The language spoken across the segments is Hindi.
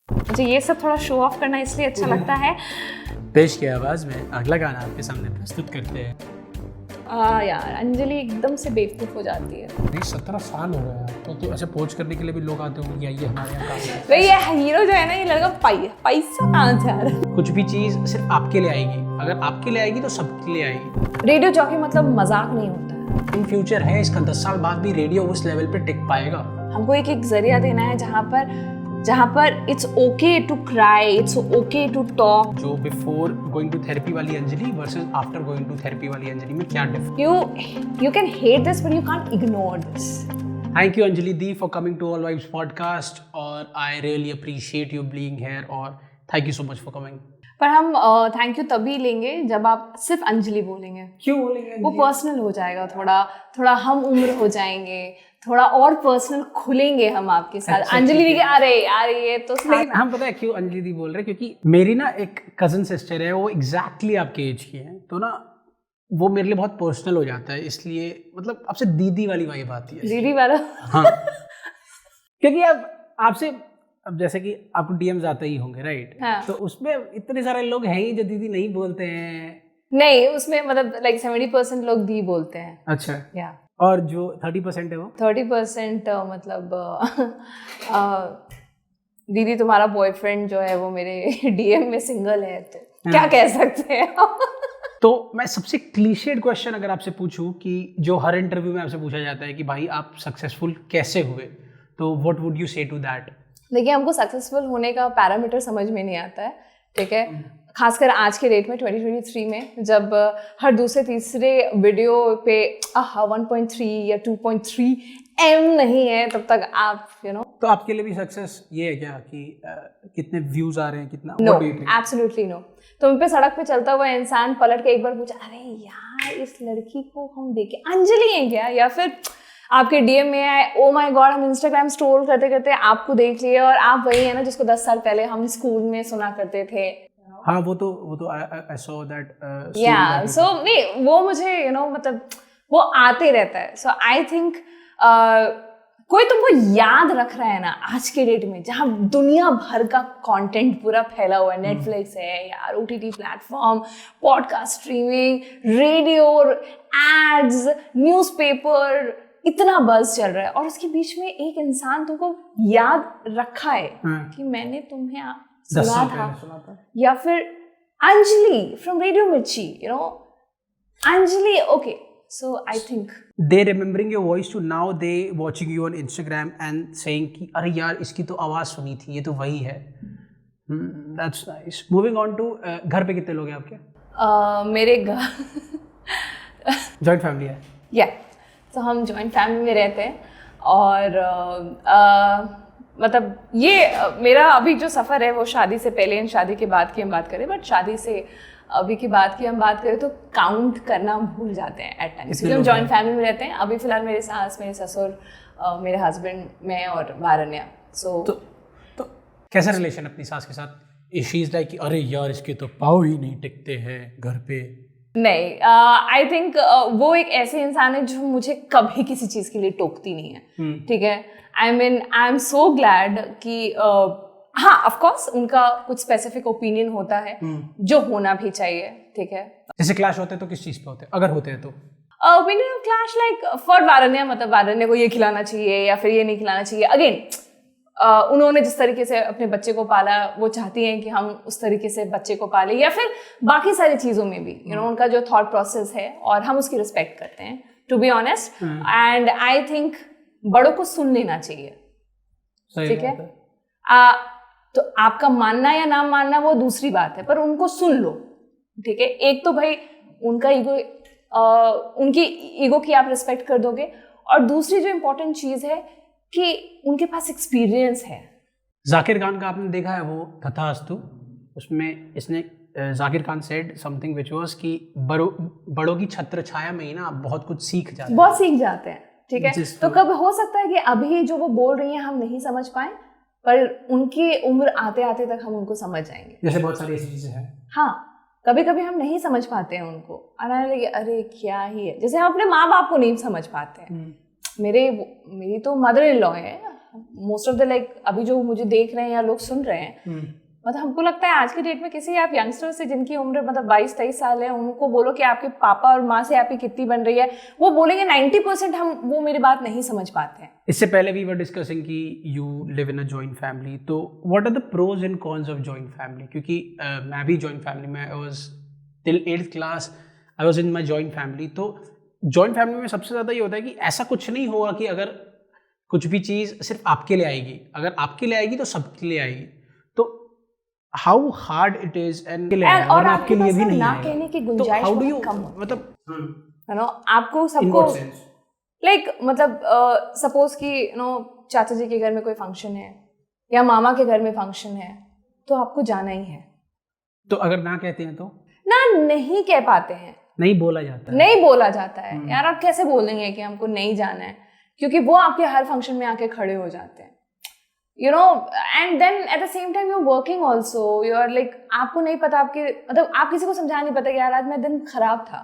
मुझे ये सब थोड़ा शो ऑफ करना इसलिए अच्छा लगता है। पेश की आवाज़ में अगला गाना आपके सामने प्रस्तुत करते हैं। यार अंजलि एकदम से बेवकूफ़ हो जाती है। नहीं 17 साल हो गए आपको, तो ऐसे पोच करने के लिए भी लोग आते होंगे, आइए हमारे यहाँ काम करें। भाई ये हीरो जो है ना, ये लड़का पैसा कहाँ से आ रहा है? कुछ भी चीज़ सिर्फ आपके लिए आएगी, अगर आपके लिए आएगी तो सबके लिए आएगी। रेडियो जॉकी मतलब मजाक नहीं होता है। इन फ्यूचर है इसका, 10 साल बाद भी रेडियो उस लेवल पे टिक पाएगा। हमको एक जरिया देना है जहाँ पर it's okay to cry, it's okay to talk. जो बिफोर गोइंग टू थेरेपी वाली Anjali versus after going to therapy वाली अंजलि में क्या difference? You can hate this but you can't ignore this. Thank you Anjali Di for coming to All Vibes podcast, और I really appreciate you being here, और thank you so much for coming. पर हम थैंक यू तभी लेंगे जब आप सिर्फ अंजलि बोलेंगे। क्यों बोलेंगे? वो पर्सनल हो जाएगा, थोड़ा हम उम्र हो जाएंगे, थोड़ा और पर्सनल खुलेंगे हम आपके साथ। अच्छा, अंजलि दी आ रहे ये तो नहीं, हम पता है क्यों अंजलि दी बोल रहे हैं, क्योंकि मेरी ना एक कजन सिस्टर है, वो एग्जैक्टली आपके एज की है, तो ना वो मेरे लिए बहुत पर्सनल हो जाता है, इसलिए मतलब आपसे दीदी वाली वाइब आती है। दीदी वाला? हाँ क्योंकि अब आपसे, अब जैसे कि आपको डीएम्स आते ही होंगे, राइट? हाँ। तो उसमें इतने सारे लोग हैं ही जो दीदी नहीं बोलते हैं। नहीं, उसमें मतलब लाइक 70% लोग दी बोलते हैं। अच्छा। या और जो 30% है वो 30% मतलब दीदी तुम्हारा बॉयफ्रेंड जो है वो मेरे डीएम में सिंगल है, तो क्या कह सकते हैं? तो मैं सबसे क्लीशेड क्वेश्चन अगर आपसे पूछूं कि जो हर इंटरव्यू में आपसे पूछा जाता है कि भाई आप सक्सेसफुल कैसे हुए, तो व्हाट वुड यू से टू दैट? देखिए, हमको सक्सेसफुल होने का पैरामीटर समझ में नहीं आता है, ठीक है? खासकर आज के डेट में 2023 में, जब हर दूसरे तीसरे वीडियो पे 1.3 या 2.3 M नहीं है, तब तक आप तो आपके लिए भी सक्सेस ये है क्या कि कितने व्यूज आ रहे हैं, कितना? No, absolutely no. तुम पे सड़क पे चलता हुआ इंसान पलट के एक बार पूछा, अरे यार इस लड़की को हम देखे अंजलि है क्या? या फिर आपके डीएम में आए, ओ माय गॉड हम इंस्टाग्राम स्क्रॉल करते करते आपको देख लिए और आप वही है ना जिसको 10 साल पहले हम स्कूल में सुना करते थे। हाँ, वो तो I saw that या सो नहीं, वो मुझे मतलब वो आते रहता है। सो आई थिंक कोई तुमको याद रख रहा है ना आज के डेट में, जहाँ दुनिया भर का कंटेंट पूरा फैला हुआ है, नेटफ्लिक्स है यार, OTT platform, podcast streaming, radio, ads, newspaper, इतना बज़ चल रहा है, और उसके बीच में एक इंसान तुमको याद रखा है कि मैंने तुम्हें सुना था, या फिर अंजलि फ्रॉम रेडियो मिर्ची, Anjali. Okay, so I think they remembering your voice to now they watching you on Instagram and saying कि अरे यार इसकी तो आवाज़ सुनी थी, ये तो वही है। That's nice. Moving on to घर पे कितने लोग हैं आपके? मेरे घर जॉइंट फैमिली है? या तो हम जॉइंट फैमिली में रहते हैं, और मतलब ये मेरा अभी जो सफ़र है वो शादी से पहले एंड शादी के बाद की हम बात करें, बट शादी से अभी की बात की हम बात करें तो काउंट करना भूल जाते हैं एट टाइम्स, क्योंकि हम जॉइंट फैमिली में रहते हैं। अभी फिलहाल मेरे सास, मेरे ससुर, मेरे हस्बैंड, मैं और वारन्या। सो तो कैसा रिलेशन अपनी सास के साथ? शी इज लाइक अरे यार इसके तो पाँव ही नहीं टिकते हैं घर पे? नहीं, आई थिंक वो एक ऐसे इंसान है जो मुझे कभी किसी चीज़ के लिए टोकती नहीं है, ठीक है? आई एम सो ग्लैड कि हाँ, ऑफ कोर्स उनका कुछ स्पेसिफिक ओपिनियन होता है जो होना भी चाहिए, ठीक है? जैसे क्लैश होते हैं तो किस चीज़ पे होते हैं, अगर होते हैं तो? ओपिनियन क्लैश लाइक फॉर वारन्या, मतलब वारन्या को ये खिलाना चाहिए या फिर ये नहीं खिलाना चाहिए। अगेन उन्होंने जिस तरीके से अपने बच्चे को पाला, वो चाहती हैं कि हम उस तरीके से बच्चे को पालें, या फिर बाकी सारी चीज़ों में भी उनका जो थॉट प्रोसेस है, और हम उसकी रिस्पेक्ट करते हैं, to be honest. And I think बड़ों को सुन लेना चाहिए, ठीक है? तो आपका मानना या ना मानना वो दूसरी बात है, पर उनको सुन लो, ठीक है? एक तो भाई उनका ईगो, उनकी ईगो की आप रिस्पेक्ट कर दोगे, और दूसरी जो इम्पोर्टेंट चीज़ है कि उनके पास एक्सपीरियंस है। जाकिर खान का आपने देखा है वो तथास्तु, उसमें इसने Zakir Khan said something which was कि बड़ों की छत्र छाया में ही ना आप बहुत कुछ सीख जाते हैं, ठीक है? तो कब हो सकता है कि अभी जो वो बोल रही हैं हम नहीं समझ पाए, पर उनकी उम्र आते आते तक हम उनको समझ जाएंगे। जैसे बहुत सारी ऐसी चीजें हैं, हाँ, कभी कभी हम नहीं समझ पाते हैं उनको, अरे क्या ही है, जैसे हम अपने माँ बाप को नहीं समझ पाते हैं। मेरी तो मदर इन लॉ है, मोस्ट ऑफ द लाइक अभी जो मुझे देख रहे हैं या लोग सुन रहे हैं, मतलब हमको लगता है आज के डेट में किसी आप यंगस्टर से जिनकी उम्र मतलब 22-23 साल है, उनको बोलो कि आपके पापा और माँ से आपकी कितनी बन रही है, वो बोलेंगे 90% वो मेरी बात नहीं समझ पाते हैं। इससे पहले वी वर डिस्कसिंग कि you live in a joint family, तो what are the pros and cons of joint family? क्योंकि मैं भी जॉइंट फैमिली में, I was till 8th class I was in my joint family. तो जॉइंट फैमिली में सबसे ज़्यादा ये होता है कि ऐसा कुछ नहीं होगा कि अगर कुछ भी चीज़ सिर्फ आपके लिए आएगी, अगर आपके लिए आएगी तो सबके लिए आएगी। तो how hard it is and और आपके लिए भी नहीं ना कहने की गुंजाइश बहुत कम होती है, मतलब यू नो आपको सबको लाइक मतलब सपोज कि यू नो चाचा जी के घर में कोई फंक्शन है या मामा के घर में फंक्शन है तो आपको जाना ही है। तो अगर ना कहते हैं तो ना नहीं कह पाते हैं, नहीं बोला जाता है, नहीं बोला जाता है। यार आप कैसे बोलेंगे कि हमको नहीं जाना है, क्योंकि वो आपके हर फंक्शन में आके खड़े हो जाते हैं, you know. And then at the same time you are working also, you are like आपको नहीं पता, आपके मतलब आप किसी को समझा नहीं पता कि यार आज मेरा दिन खराब था,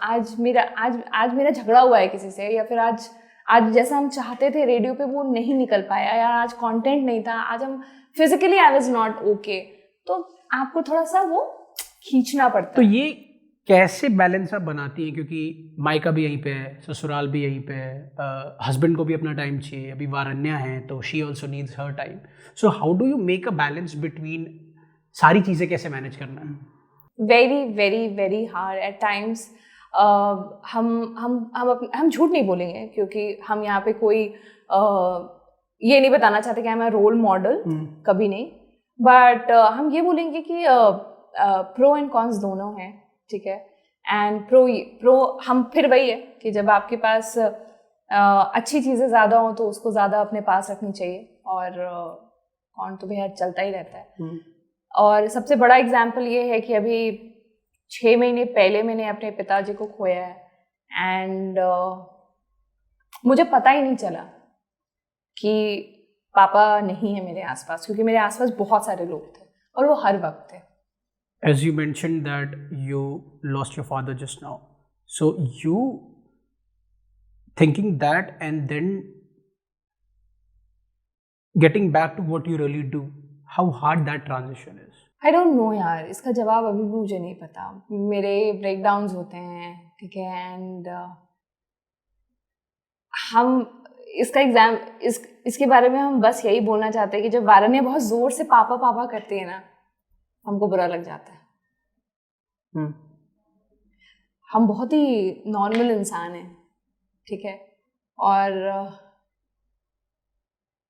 आज मेरा झगड़ा हुआ है किसी से, या फिर आज जैसा हम चाहते थे रेडियो पे वो नहीं निकल पाया, यार आज कंटेंट नहीं था, आज हम physically I was not okay. तो आपको थोड़ा सा वो खींचना पड़ता है। तो ये कैसे बैलेंस आप बनाती हैं? क्योंकि मायका भी यहीं पे है, ससुराल भी यहीं पे है, हस्बैंड को भी अपना टाइम चाहिए, अभी वारन्या है तो she also needs her time. So how do you make a balance between सारी चीज़ें कैसे मैनेज करना है? Very very very hard at times. हम झूठ नहीं बोलेंगे, क्योंकि हम यहाँ पे कोई ये नहीं बताना चाहते कि मैं रोल मॉडल, कभी नहीं, बट हम ये बोलेंगे कि प्रो एंड कॉन्स दोनों हैं, ठीक है। एंड प्रो हम फिर वही है कि जब आपके पास अच्छी चीज़ें ज़्यादा हो तो उसको ज़्यादा अपने पास रखनी चाहिए, और कौन तो भैया चलता ही रहता है। और सबसे बड़ा एग्जाम्पल ये है कि अभी 6 महीने पहले मैंने अपने पिताजी को खोया है, एंड मुझे पता ही नहीं चला कि पापा नहीं है मेरे आसपास, क्योंकि मेरे आसपास बहुत सारे लोग थे और वो हर वक्त थे। As you mentioned that you lost your father just now, so you thinking that and then getting back to what you really do, how hard that transition is? I don't know यार, इसका जवाब अभी भी मुझे नहीं पता। मेरे ब्रेकडाउन्स होते हैं, ठीक है, एंड हम इसका इसके बारे में हम बस यही बोलना चाहते हैं कि जब वारन्या बहुत जोर से पापा पापा करती है ना, हमको बुरा लग जाता है। हम बहुत ही नॉर्मल इंसान हैं, ठीक है, और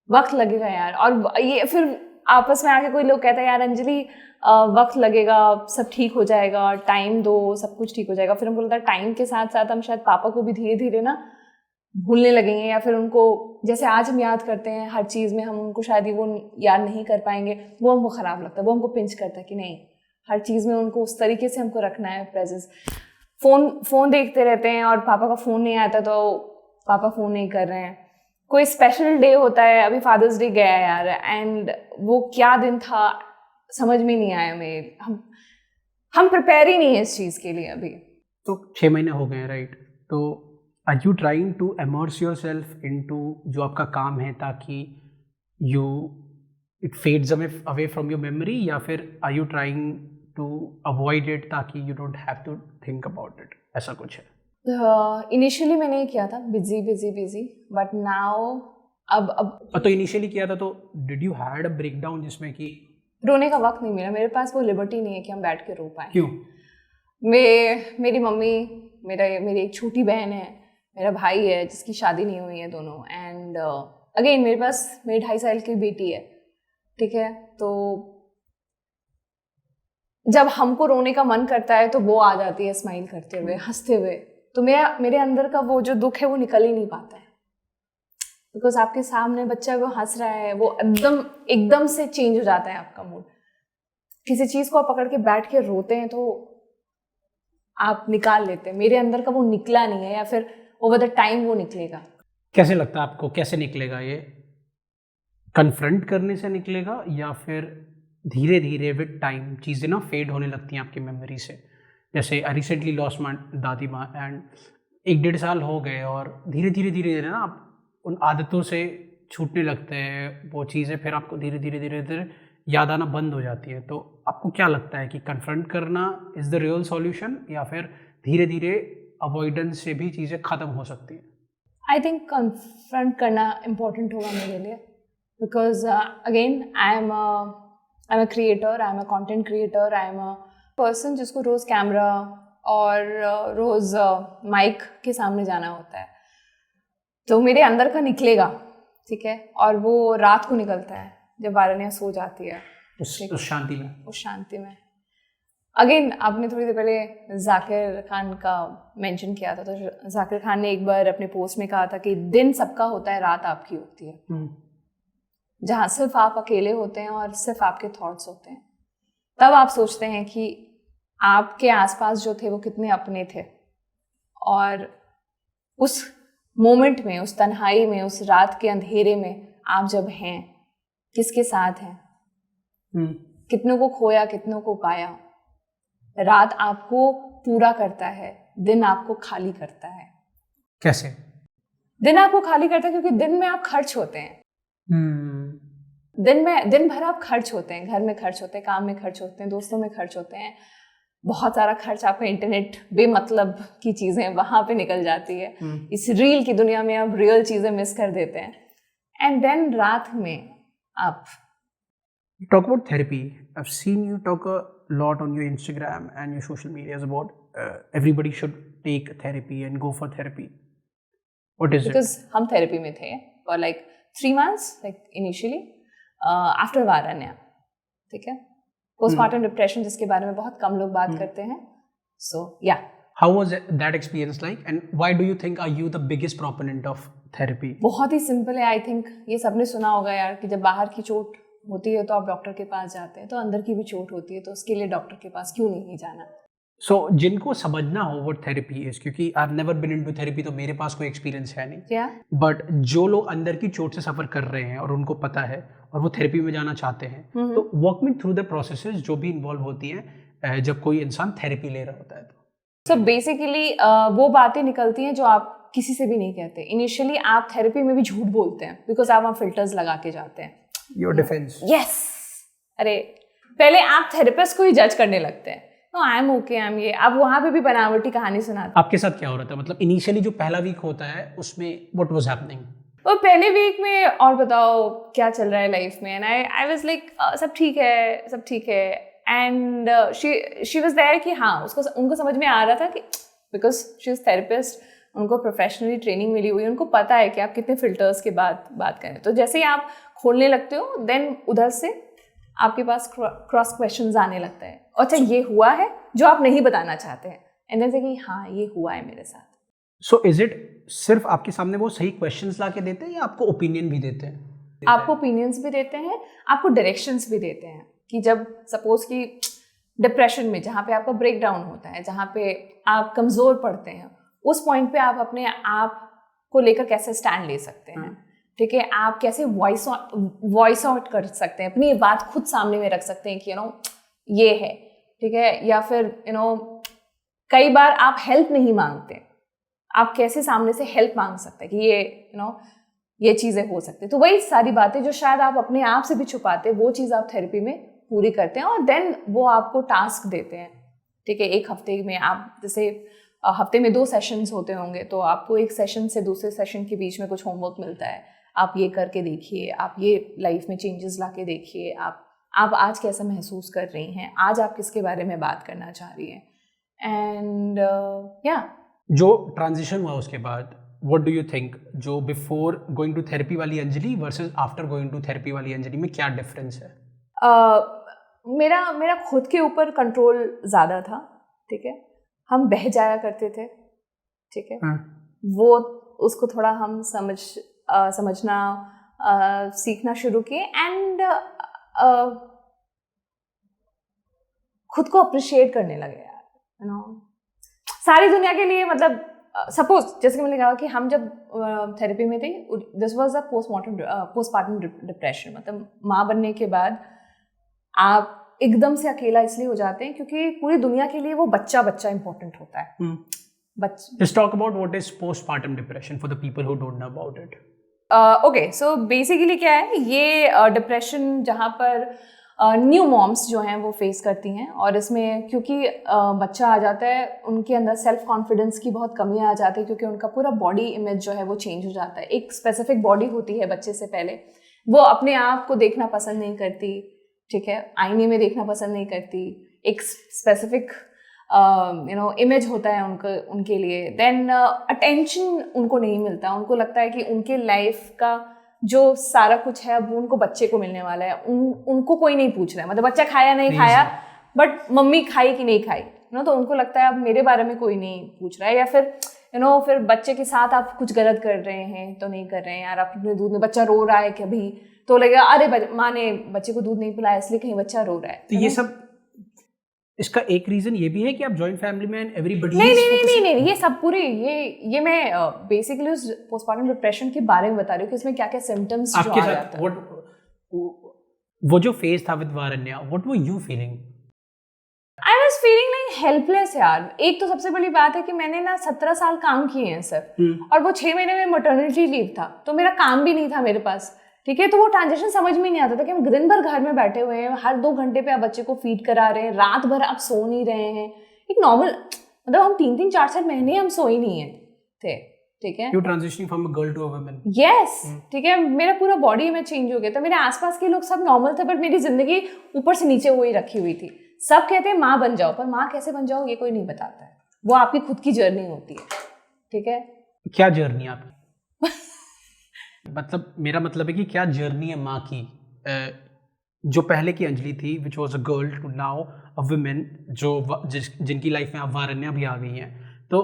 वक्त लगेगा यार। और ये फिर आपस में आके कोई लोग कहता है यार अंजलि वक्त लगेगा, सब ठीक हो जाएगा, टाइम दो, सब कुछ ठीक हो जाएगा। फिर हम बोलता है टाइम के साथ साथ हम शायद पापा को भी धीरे धीरे ना भूलने लगेंगे, या फिर उनको जैसे आज हम याद करते हैं हर चीज़ में, हम उनको शायद ही वो याद नहीं कर पाएंगे। वो हमको ख़राब लगता है, वो हमको पिंच करता है कि नहीं, हर चीज़ में उनको उस तरीके से हमको रखना है प्रेजेंस। फ़ोन देखते रहते हैं और पापा का फ़ोन नहीं आता तो पापा फ़ोन नहीं कर रहे हैं। कोई स्पेशल डे होता है, अभी फादर्स डे गया यार, एंड वो क्या दिन था समझ में नहीं आया मेरे। हम प्रिपेयर ही नहीं है इस चीज़ के लिए अभी। तो 6 महीने हो गए, राइट? तो are you trying to immerse yourself into जो आपका काम है, ताकि it fades away from your memory, या फिर are you trying to avoid it ताकि you don't have to think about it? ऐसा कुछ है? इनिशियली मैंने ये किया था, बिजी, बट नाउ अब तो इनिशियली किया था तो did you had a breakdown जिसमें कि रोने का वक्त नहीं मिला? मेरे पास वो लिबर्टी नहीं है कि हम बैठ के रो पाए। क्यों? मेरी मम्मी, मेरी एक छोटी बहन है, मेरा भाई है जिसकी शादी नहीं हुई है दोनों, एंड अगेन मेरे पास मेरी 2.5 साल की बेटी है, ठीक है। तो जब हमको रोने का मन करता है तो वो आ जाती है स्माइल करते हुए, हंसते हुए, तो मेरे अंदर का वो जो दुख है वो निकल ही नहीं पाता है, बिकॉज आपके सामने बच्चा वो हंस रहा है, वो एकदम से चेंज हो जाता है आपका मूड। किसी चीज़ को आप पकड़ के बैठ के रोते हैं तो आप निकाल लेते हैं, मेरे अंदर का वो निकला नहीं है, या फिर ओवर द टाइम वो निकलेगा। कैसे लगता है आपको, कैसे निकलेगा? ये कन्फ्रंट करने से निकलेगा, या फिर धीरे धीरे विद टाइम चीज़ें ना फेड होने लगती हैं आपकी मेमोरी से? जैसे आई रिसेंटली लॉस्ट माय दादी माँ, एंड 1-1.5 साल हो गए और धीरे धीरे ना आप उन आदतों से छूटने लगते हैं वो चीज़ें, फिर आपको धीरे धीरे याद आना बंद हो जाती है। तो आपको क्या लगता है कि कन्फ्रंट करना इज़ द रियल सॉल्यूशन, या फिर धीरे धीरे अवॉइडेंस से भी चीज़ें ख़त्म हो सकती हैं? आई थिंक कन्फ्रंट करना इम्पोर्टेंट होगा मेरे लिए, because again I am a creator, I am a content creator, I am a person जिसको रोज़ कैमरा और रोज़ माइक के सामने जाना होता है। तो मेरे अंदर का निकलेगा, ठीक है, और वो रात को निकलता है जब वारान्या सो जाती है उस शांति में। उस शांति में। अगेन आपने थोड़ी देर पहले जाकिर खान का मेंशन किया था, तो जाकिर खान ने एक बार अपने पोस्ट में कहा था कि दिन सबका होता है, रात आपकी होती है, जहाँ सिर्फ आप अकेले होते हैं और सिर्फ आपके थॉट्स होते हैं। तब आप सोचते हैं कि आपके आसपास जो थे वो कितने अपने थे, और उस मोमेंट में, उस तन्हाई में, उस रात के अंधेरे में आप जब हैं, किसके साथ हैं, कितनों को खोया, कितनों को पाया। रात आपको पूरा करता है, दिन आपको खाली करता है। कैसे? दिन आपको खाली करता है क्योंकि दिन में आप खर्च होते हैं। दिन भर आप खर्च होते हैं, घर में खर्च होते हैं, काम में खर्च होते हैं, दोस्तों में खर्च होते हैं, बहुत सारा खर्च आपका इंटरनेट बेमतलब की चीजें वहां पे निकल जाती है। इस रील की दुनिया में आप रियल चीजें मिस कर देते हैं, एंड देन रात में आप talk about therapy. I've seen you talk a lot on your Instagram and your social medias about everybody should take therapy and go for therapy. What is because it? हम therapy में थे for like 3 months, like initially after वारान्या, ठीक है, postpartum depression जिसके बारे में बहुत कम लोग बात करते हैं. So yeah. How was that experience like, and why do you think are you the biggest proponent of therapy? बहुत ही सिंपल है. आई थिंक ये सबने सुना होगा यार कि जब बाहर की चोट होती है तो आप डॉक्टर के पास जाते हैं, तो अंदर की भी चोट होती है तो उसके लिए डॉक्टर के पास क्यों नहीं जाना. So जिनको समझना हो what therapy is, क्योंकि I've never been into therapy तो मेरे पास कोई एक्सपीरियंस है नहीं. Yeah. बट जो लोग अंदर की चोट से सफ़र कर रहे हैं और उनको पता है और वो थेरेपी में जाना चाहते हैं, तो walk me through the processes जो भी इन्वॉल्व होती हैं जब कोई इंसान थेरेपी ले रहा होता है. तो बेसिकली वो बातें निकलती हैं जो आप किसी से भी नहीं कहते. इनिशियली आप थेरेपी में भी झूठ बोलते हैं बिकॉज आप वहाँ फिल्टर्स लगा के जाते हैं. Your defence. यस. अरे पहले आप थेरेपिस्ट को ही जज करने लगते हैं. No I am okay, I am ये. आप वहाँ पे भी बनावटी कहानी सुनाते. आपके साथ क्या हो रहा था? मतलब इनिशियली जो पहला वीक होता है उसमें व्हाट वाज हैपनिंग? और पहले वीक में और बताओ क्या चल रहा है लाइफ में, एंड आई वाज लाइक सब ठीक है, सब ठीक है. एंड शी वाज देयर कि हाँ उनको समझ में आ रहा था कि बिकॉज शी इज थेरेपिस्ट, उनको प्रोफेशनली ट्रेनिंग मिली हुई है, उनको पता है कि आप कितने फिल्टर्स के बाद बात करें. तो जैसे ही आप खोलने लगते हो देन उधर से आपके पास क्रॉस क्वेश्चंस आने लगता है. अच्छा ये हुआ है जो आप नहीं बताना चाहते हैं, एंड देन से कि हाँ ये हुआ है मेरे साथ. सो इज इट सिर्फ आपके सामने वो सही क्वेश्चंस ला के देते हैं या आपको ओपिनियन भी देते हैं? आपको ओपिनियंस भी देते हैं, आपको डायरेक्शंस भी देते हैं कि जब सपोज कि डिप्रेशन में जहाँ पे आपका ब्रेक डाउन होता है, जहाँ पे आप कमज़ोर पड़ते हैं, उस पॉइंट पे आप अपने आप को लेकर कैसे स्टैंड ले सकते हैं. ठीक है, आप कैसे वॉइस आउट कर सकते हैं, अपनी बात खुद सामने में रख सकते हैं कि यू नो ये है, ठीक है. या फिर यू नो कई बार आप हेल्प नहीं मांगते, आप कैसे सामने से हेल्प मांग सकते हैं कि ये यू नो ये चीज़ें हो सकती. तो वही सारी बातें जो शायद आप अपने आप से भी छुपाते, वो चीज़ आप थेरेपी में पूरी करते हैं, और देन वो आपको टास्क देते हैं. ठीक है, एक हफ्ते में आप जैसे हफ्ते में 2 सेशंस होते होंगे, तो आपको एक सेशन से दूसरे सेशन के बीच में कुछ होमवर्क मिलता है. आप ये करके देखिए, आप ये लाइफ में चेंजेस ला के देखिए, आप आज कैसा महसूस कर रही हैं, आज आप किसके बारे में बात करना चाह रही हैं. एंड या जो ट्रांजिशन हुआ उसके बाद व्हाट डू यू थिंक, जो बिफोर गोइंग टू थेरेपी वाली Anjali versus after going to therapy वाली अंजलि में क्या डिफरेंस है? मेरा खुद के ऊपर कंट्रोल ज़्यादा था. ठीक है, हम बह जाया करते थे. ठीक है, वो उसको थोड़ा हम समझना सीखना शुरू किए, एंड खुद को अप्रिशिएट करने लगे यार. यू नो सारी दुनिया के लिए, मतलब सपोज जैसे कि मैंने कहा कि हम जब थेरेपी में थे, this was a postpartum depression. मतलब माँ बनने के बाद आप एकदम से अकेला इसलिए हो जाते हैं क्योंकि पूरी दुनिया के लिए वो बच्चा इंपॉर्टेंट होता है. Let's talk about what is postpartum depression for the people who don't know about it. Okay, so basically क्या है ये डिप्रेशन जहाँ पर न्यू मॉम्स जो हैं वो फेस करती हैं, और इसमें क्योंकि बच्चा आ जाता है उनके अंदर सेल्फ कॉन्फिडेंस की बहुत कमी आ जाती है, क्योंकि उनका पूरा बॉडी इमेज जो है वो चेंज हो जाता है। एक स्पेसिफिक बॉडी होती है बच्चे से पहले, वो अपने आप को देखना पसंद नहीं करती, ठीक है, आईने में देखना पसंद नहीं करती, एक स्पेसिफिक इमेज होता है उनके लिए। देन अटेंशन उनको नहीं मिलता, उनको लगता है कि उनके लाइफ का जो सारा कुछ है अब उनको बच्चे को मिलने वाला है, उनको कोई नहीं पूछ रहा है, मतलब बच्चा खाया नहीं खाया, बट मम्मी खाई कि नहीं खाई, तो उनको लगता है अब मेरे बारे में कोई नहीं पूछ रहा है। या फिर फिर बच्चे के साथ आप कुछ गलत कर रहे हैं तो नहीं कर रहे हैं यार, आप अपने दूध में बच्चा रो रहा है कभी तो लगेगा अरे माँ ने बच्चे को दूध नहीं पिलाया इसलिए कहीं बच्चा रो रहा है। तो ये सब, इसका एक रीजन ये भी है कि आप जॉइंट फैमिली में एवरीबॉडी नहीं, ये सब पूरे ये मैं बेसिकली उस पोस्टमार्टम डिप्रेशन के बारे में बता रही हूँ कि इसमें क्या क्या सिम्टम्स आपके साथ वो जो फेज था विद वारन्या, what were you feeling? I was feeling like helpless यार। एक तो सबसे बड़ी बात है कि मैंने ना 17 साल काम किए हैं सर, और वो 6 महीने में मैटरनिटी लीव था, तो मेरा काम भी नहीं था मेरे पास, ठीक है। तो वो ट्रांजेक्शन समझ में नहीं आता था कि हम दिन भर घर में बैठे हुए हैं, हर 2 घंटे पे आप बच्चे को फीड करा रहे हैं, रात भर आप सो नहीं रहे हैं। एक नॉर्मल मतलब हम 3-3, 4-4 महीने हम सोए नहीं है थे, ठीक है। You transitioning from a girl to a woman. Yes, ठीक है। मेरा पूरा बॉडी में चेंज हो गया था। मेरे आसपास के लोग सब नॉर्मल थे, बट मेरी जिंदगी ऊपर से नीचे वही रखी हुई थी। सब कहते हैं माँ बन जाओ, पर माँ कैसे बन जाओ ये कोई नहीं बताता है, वो आपकी खुद की जर्नी होती है, ठीक है। क्या जर्नी आपकी? मतलब मेरा मतलब है कि क्या जर्नी है माँ की, जो पहले की अंजलि थी which was a girl to now a women, जिनकी लाइफ में अब वारन्या भी आ गई हैं, तो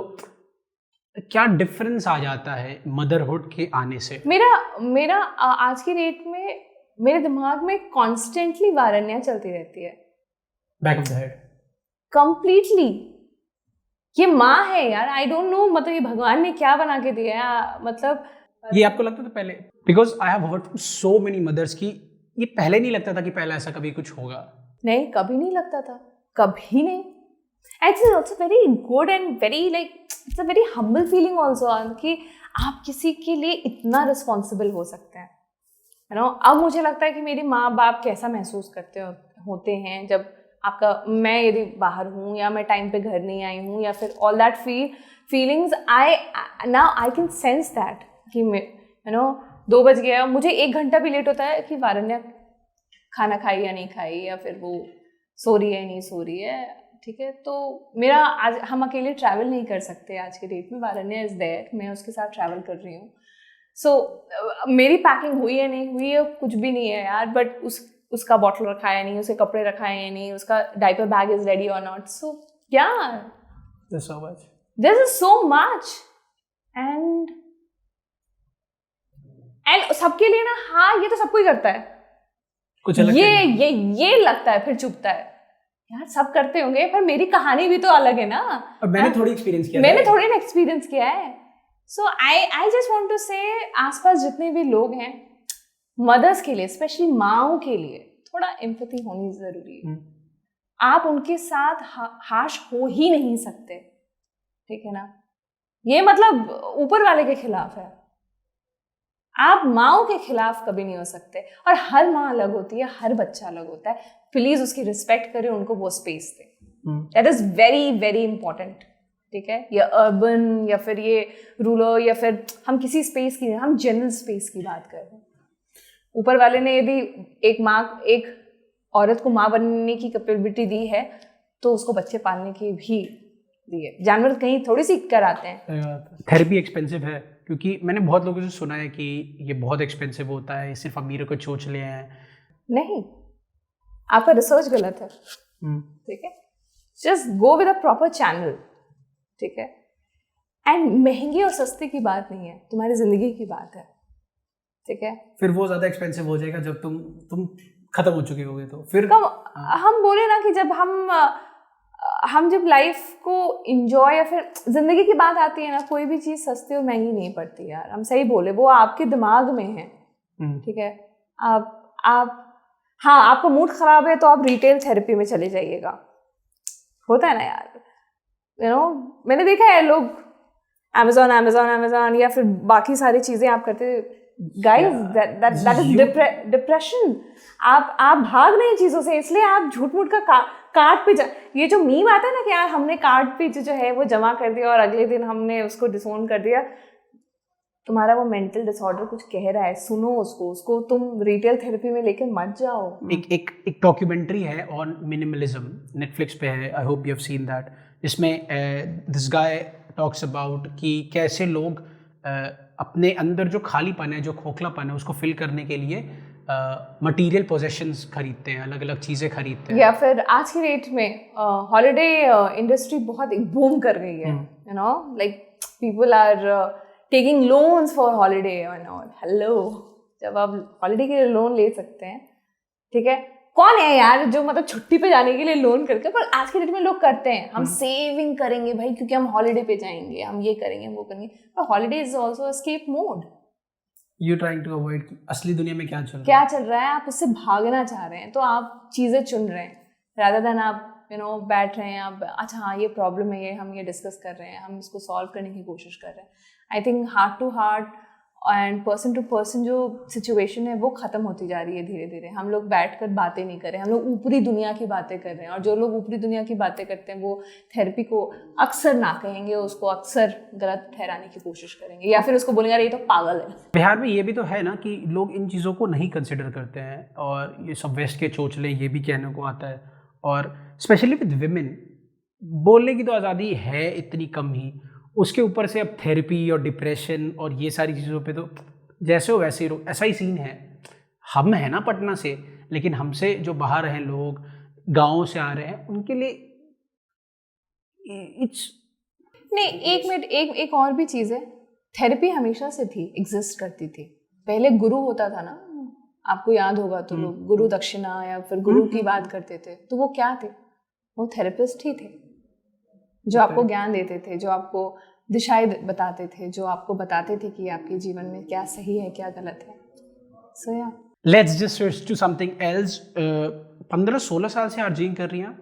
क्या डिफरेंस आ जाता है मदरहुड के आने से? मेरा आज की डेट में मेरे दिमाग में कॉन्स्टेंटली वारन्या चलती रहती है, back of the head, completely. ये माँ है यार, आई डोंट नो, मतलब ये भगवान ने क्या बना के दिया है, मतलब ये आपको लगता था पहले? Because I have heard from so many mothers की ये पहले नहीं लगता था कि पहले ऐसा कभी कुछ होगा। नहीं, कभी नहीं लगता था, कभी नहीं। It's also very good and very like it's a very humble feeling also कि आप किसी के लिए इतना रिस्पॉन्सिबल हो सकते हैं, यू नो। अब मुझे लगता है कि मेरे माँ बाप कैसा महसूस करते होते हैं जब आपका, मैं यदि बाहर हूँ या मैं टाइम पे घर नहीं आई हूँ, या फिर all that feelings I can sense that कि यू नो 2 बज गया, मुझे 1 घंटा भी लेट होता है कि वारन्या खाना खाई या नहीं खाई, या फिर वो सो रही है नहीं सो रही है, ठीक है। तो मेरा आज हम अकेले ट्रैवल नहीं कर सकते आज के डेट में, वारन्या इज देयर, मैं उसके साथ ट्रैवल कर रही हूँ। सो मेरी पैकिंग हुई है नहीं हुई है कुछ भी नहीं है यार, बट उसका बॉटल रखा है नहीं, उसके कपड़े रखा है नहीं, उसका डायपर बैग इज रेडी और नॉट। सो क्या this is so much and सबके लिए ना, हाँ ये तो सब कोई करता है, कुछ अलग ये लगता है फिर चुभता है यार, सब करते होंगे, पर मेरी कहानी भी तो अलग है ना, और मैंने थोड़ी एक्सपीरियंस किया है। सो आई जस्ट वांट टू से आसपास जितने भी लोग हैं, मदर्स के लिए, स्पेशली माओं के लिए थोड़ा एम्पैथी होनी जरूरी है। आप उनके साथ हाश हो ही नहीं सकते, ठीक है ना। ये मतलब ऊपर वाले के खिलाफ है, आप माओं के खिलाफ कभी नहीं हो सकते। और हर माँ अलग होती है, हर बच्चा अलग होता है, प्लीज उसकी रिस्पेक्ट करें, उनको वो space they, that is very very important, ठीक है। या अर्बन या फिर ये रूरल, या फिर हम किसी स्पेस की, हम जनरल स्पेस की बात कर रहे हैं। ऊपर वाले ने यदि एक औरत को माँ बनने की कैपेबिलिटी दी है, तो उसको बच्चे पालने की भी दी है। जानवर कहीं थोड़ी सी कराते हैं। थेरेपी एक्सपेंसिव है, क्योंकि मैंने बहुत लोगों से सुना है कि ये बहुत एक्सपेंसिव होता है, सिर्फ अमीरों को चोचले हैं। नहीं, आपका रिसर्च गलत है, ठीक है। Just go with a proper channel, ठीक है। एंड महंगी और सस्ते की बात नहीं है, तुम्हारी जिंदगी की बात है, ठीक है। फिर वो ज्यादा एक्सपेंसिव हो जाएगा जब तुम खत्म हो चुके होगे, तो फिर हम बोले ना कि जब हम जब लाइफ को इंजॉय, या फिर जिंदगी की बात आती है ना, कोई भी चीज़ सस्ती और महंगी नहीं पड़ती यार, हम सही बोले, वो आपके दिमाग में है, ठीक है। हाँ, आपका मूड खराब है तो आप रिटेल थेरेपी में चले जाइएगा, होता है ना यार, यू नो। मैंने देखा है लोग अमेजोन या फिर बाकी सारी चीज़ें आप करते गाइस दैट इज डिप्रेशन। आप भाग रहे हैं चीजों से, इसलिए आप झूठ मूठ का कार्ड पे ये जो मीम आता है ना कि यार हमने कार्ड पे जो है वो जमा कर दिया और अगले दिन हमने उसको डिसोन कर दिया। तुम्हारा वो मेंटल डिसऑर्डर कुछ कह रहा है, सुनो उसको तुम रिटेल थेरेपी में लेकर मत जाओ। एक डॉक्यूमेंट्री है ऑन मिनिमलिज्म, नेटफ्लिक्स पे है, I hope you have seen that, जिसमें दिस गाय टॉक्स अबाउट कि कैसे लोग अपने अंदर जो खालीपन है, जो खोखलापन है, उसको फिल करने के लिए मटेरियल पोजेशंस खरीदते हैं, अलग अलग चीज़ें खरीदते हैं। या फिर आज की डेट में हॉलिडे इंडस्ट्री बहुत बूम कर गई है, you know, like people are taking loans for holiday and all. Hello, जब आप हॉलिडे के लिए लोन ले सकते हैं, ठीक है, कौन है यार जो मतलब छुट्टी पे जाने के लिए लोन करते हैं, पर आज के डेट में लोग करते हैं, हम सेविंग करेंगे भाई क्योंकि हम हॉलिडे पे जाएंगे, हम ये करेंगे वो करेंगे, पर holiday is also escape mode. You trying to avoid असली दुनिया में क्या चल रहा है, आप उससे भागना चाह रहे हैं, तो आप चीज़ें चुन रहे हैं रादर देन आप बैठ रहे हैं, आप अच्छा हाँ ये प्रॉब्लम है, ये हम ये डिस्कस कर रहे हैं, हम इसको सॉल्व करने की कोशिश कर रहे हैं। I think heart to heart and person to person जो सिचुएशन है वो ख़त्म होती जा रही है धीरे धीरे। हम लोग बैठकर बातें नहीं कर रहे हैं, हम लोग ऊपरी दुनिया की बातें कर रहे हैं, और जो लोग ऊपरी दुनिया की बातें करते हैं वो थेरेपी को अक्सर ना कहेंगे, उसको अक्सर गलत ठहराने की कोशिश करेंगे, या फिर उसको बोलेंगे अरे ये तो पागल है। बिहार में ये भी तो है ना कि लोग इन चीज़ों को नहीं कंसिडर करते हैं, और ये सब वेस्ट के चोचले ये भी कहने को आता है, और स्पेशली विद विमेन बोलने की तो आज़ादी है इतनी कम ही, उसके ऊपर से अब थेरेपी और डिप्रेशन और ये सारी चीज़ों पे तो जैसे हो वैसे ही ऐसा ही सीन है। हम हैं ना पटना से, लेकिन हमसे जो बाहर हैं लोग, गाँव से आ रहे हैं, उनके लिए इट्स नहीं। एक मिनट, एक और भी चीज़ है, थेरेपी हमेशा से थी, एग्जिस्ट करती थी। पहले गुरु होता था ना, आपको याद होगा तो लोग गुरु दक्षिणा या फिर गुरु की बात करते थे, तो वो क्या थे? वो थेरेपिस्ट ही थे जो आपको ज्ञान देते थे, जो आपको दिशाएं बताते थे, जो आपको बताते थे कि आपके जीवन में क्या सही है क्या गलत है। So yeah let's just switch to something else. 15-16 साल से आर्जिंग कर रही हैं आप?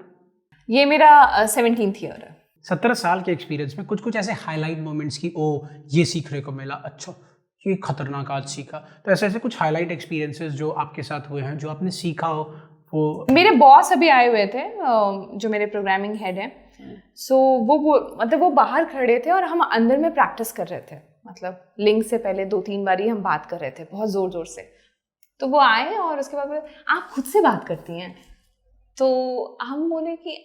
ये मेरा 17th ईयर है। 17 साल के एक्सपीरियंस में कुछ ऐसे हाईलाइट मोमेंट्स की ओ ये सीखने को मिला, अच्छा ये खतरनाक आज सीखा, तो ऐसे कुछ हाईलाइट एक्सपीरियंसेस जो आपके साथ हुए हैं, जो आपने सीखा हो? वो मेरे बॉस अभी आए हुए थे, जो मेरे प्रोग्रामिंग हेड हैं, सो वो मतलब वो बाहर खड़े थे और हम अंदर में प्रैक्टिस कर रहे थे, मतलब लिंक से पहले 2-3 बार ही हम बात कर रहे थे बहुत ज़ोर से। तो वो आए और उसके बाद आप खुद से बात करती हैं, तो हम बोले कि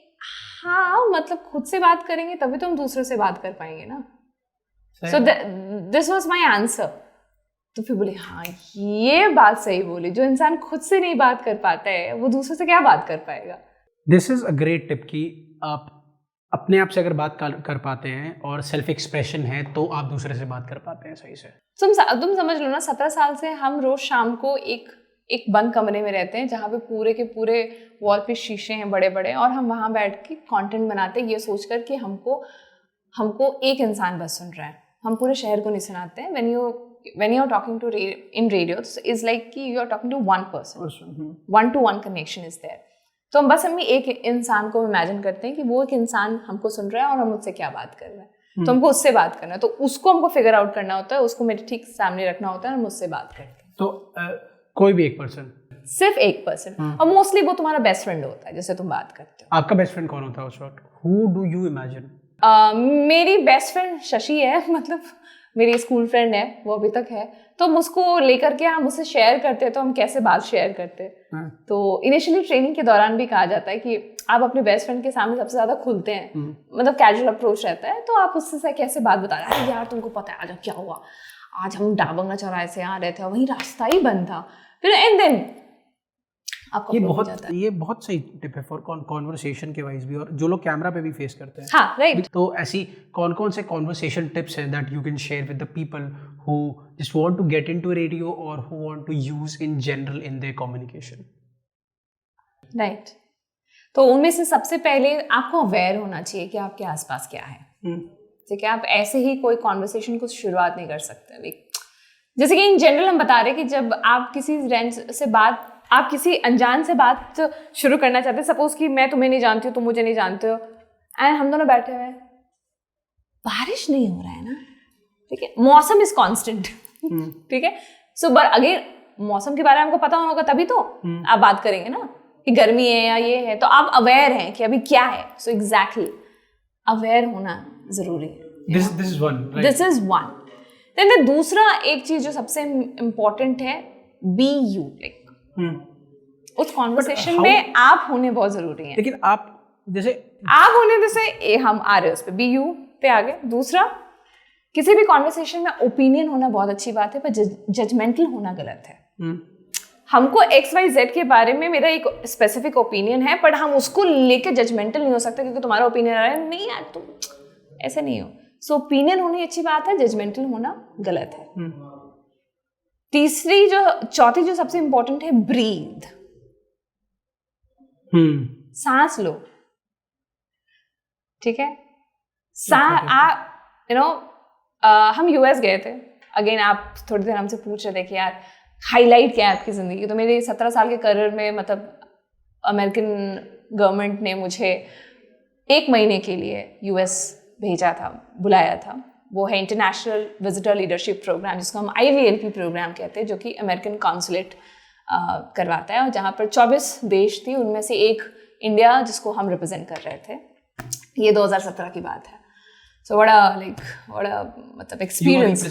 हाँ मतलब खुद से बात करेंगे तभी तो हम दूसरों से बात कर पाएंगे ना। So this was my answer. तो फिर बोले हाँ ये बात सही बोली, जो इंसान खुद से नहीं बात कर पाता है वो दूसरों से क्या बात कर पाएगा। This is a great tip कि आप अपने आप से अगर बात कर पाते हैं और सेल्फ एक्सप्रेशन है तो आप दूसरे से बात कर पाते हैं सही से। तुम समझ लो ना, 17 साल से हम रोज शाम को एक बंद कमरे में रहते हैं जहाँ पे पूरे के पूरे वॉल पे शीशे हैं बड़े बड़े, और हम वहाँ बैठ के कंटेंट बनाते हैं ये सोचकर कि हमको एक इंसान बस सुन रहा है, हम पूरे शहर को नहीं सुनाते हैं। when you are talking to in radio, it's like कि you are talking to one person, one-to-one connection is there। तो हम एक इंसान को इमेजिन करते हैं कि वो एक इंसान हमको सुन रहा है और हम उससे क्या बात कर रहे हैं, तो हमको उससे बात करना है, तो उसको हमको फिगर आउट करना होता है, उसको मेरे ठीक सामने रखना होता है और हम उससे बात करते हैं। तो कोई भी एक पर्सन, सिर्फ एक पर्सन, और मोस्टली वो तुम्हारा बेस्ट फ्रेंड होता है जिससे तुम बात करते हो। आपका बेस्ट फ्रेंड कौन होता है उस वक्त? Who do you imagine? मेरी बेस्ट फ्रेंड शशि है, मतलब मेरी स्कूल फ्रेंड है, वो अभी तक है, तो हम उसको लेकर के हम उससे शेयर करते हैं, तो हम कैसे बात शेयर करते हैं। तो इनिशियली ट्रेनिंग के दौरान भी कहा जाता है कि आप अपने बेस्ट फ्रेंड के सामने सबसे ज्यादा खुलते हैं, मतलब कैजुअल अप्रोच रहता है, तो आप उससे कैसे बात बता रहे हैं, यार तुमको पता है आज क्या हुआ, आज हम डाबंगा चौराहे से आ रहे थे, वहीं रास्ता ही बंद था, फिर एंड देन ये बहुत सही टिप है फॉर कॉन्वर्सेशन के वाइज भी, और जो लोग कैमरा पे भी फेस करते हैं। हाँ राइट। तो ऐसी कौन से कॉन्वर्सेशन टिप्स हैं that you can share with the people who just want to get into radio और who want to use in general in their communication? Right. तो उनमें से सबसे पहले आपको अवेयर होना चाहिए कि आपके आसपास क्या है, ठीक है। आप ऐसे ही कोई कॉन्वर्सेशन को शुरुआत नहीं कर सकते। जैसे कि इन जनरल हम बता रहे हैं कि जब आप किसी रेंज से बात, आप किसी अनजान से बात शुरू करना चाहते हैं, सपोज कि मैं तुम्हें नहीं जानती हूँ, तुम मुझे नहीं जानते हो, एंड हम दोनों बैठे हुए हैं, बारिश नहीं हो रहा है ना, ठीक है, मौसम इज कांस्टेंट, ठीक है, सो बट अगेन मौसम के बारे में हमको पता होगा तभी तो आप बात करेंगे ना कि गर्मी है या ये है, तो आप अवेयर हैं कि अभी क्या है. सो एग्जैक्टली अवेयर होना जरूरी है. This is one, right? This is one. Then दूसरा एक चीज जो सबसे इम्पोर्टेंट है, बी यू. लाइक उस कॉन्वर्सेशन में आप होने बहुत जरूरी है. लेकिन आप जैसे हम आ रहे हैं उस पे, बी यू पे आ गए. दूसरा, किसी भी कॉन्वर्सेशन में ओपिनियन होना बहुत अच्छी बात है, पर जजमेंटल होना गलत है. हमको XYZ के बारे में मेरा एक स्पेसिफिक ओपिनियन है, बट हम उसको लेके जजमेंटल नहीं हो सकते क्योंकि तुम्हारा ओपिनियन आ रहा है, नहीं यार तुम ऐसे नहीं हो. सो ओपिनियन होनी अच्छी बात है, जजमेंटल होना गलत है. चौथी जो सबसे इंपॉर्टेंट है, ब्रीथ. सांस लो. ठीक है. हम US गए थे. अगेन आप थोड़ी देर हमसे पूछ रहे थे कि यार हाईलाइट क्या है आपकी ज़िंदगी. तो मेरे 17 साल के करियर में मतलब अमेरिकन गवर्नमेंट ने मुझे 1 महीने के लिए US भेजा था, बुलाया था. वो है इंटरनेशनल विजिटर लीडरशिप प्रोग्राम, जिसको हम IVLP प्रोग्राम कहते हैं, जो कि अमेरिकन कॉन्सुलेट करवाता है, और जहाँ पर 24 देश थी, उनमें से एक इंडिया जिसको हम रिप्रेजेंट कर रहे थे. ये 2017 की बात है. सो बड़ा मतलब एक्सपीरियंस.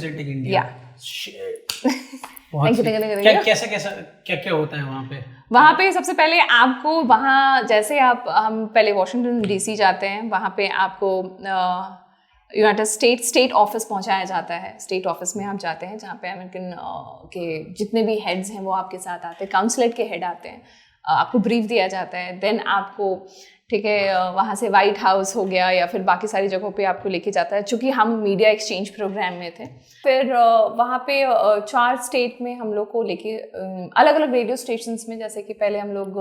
क्या होता है वहाँ पे? वहाँ पे सबसे पहले आपको जैसे हम पहले वॉशिंगटन DC जाते हैं, वहाँ पे आपको यूनाइटेड स्टेट ऑफिस पहुँचाया जाता है. स्टेट ऑफिस में आप जाते हैं जहाँ पे अमेरिकन के जितने भी हेड्स हैं वो आपके साथ आते हैं. काउंसलेट के हेड आते हैं, आपको ब्रीफ दिया जाता है. देन आपको ठीक है वहाँ से वाइट हाउस हो गया या फिर बाकी सारी जगहों पे आपको लेके जाता है, चूँकि हम मीडिया एक्सचेंज प्रोग्राम में थे. फिर वहाँ पे 4 स्टेट में हम लोग को लेके अलग अलग रेडियो स्टेशंस में, जैसे कि पहले हम लोग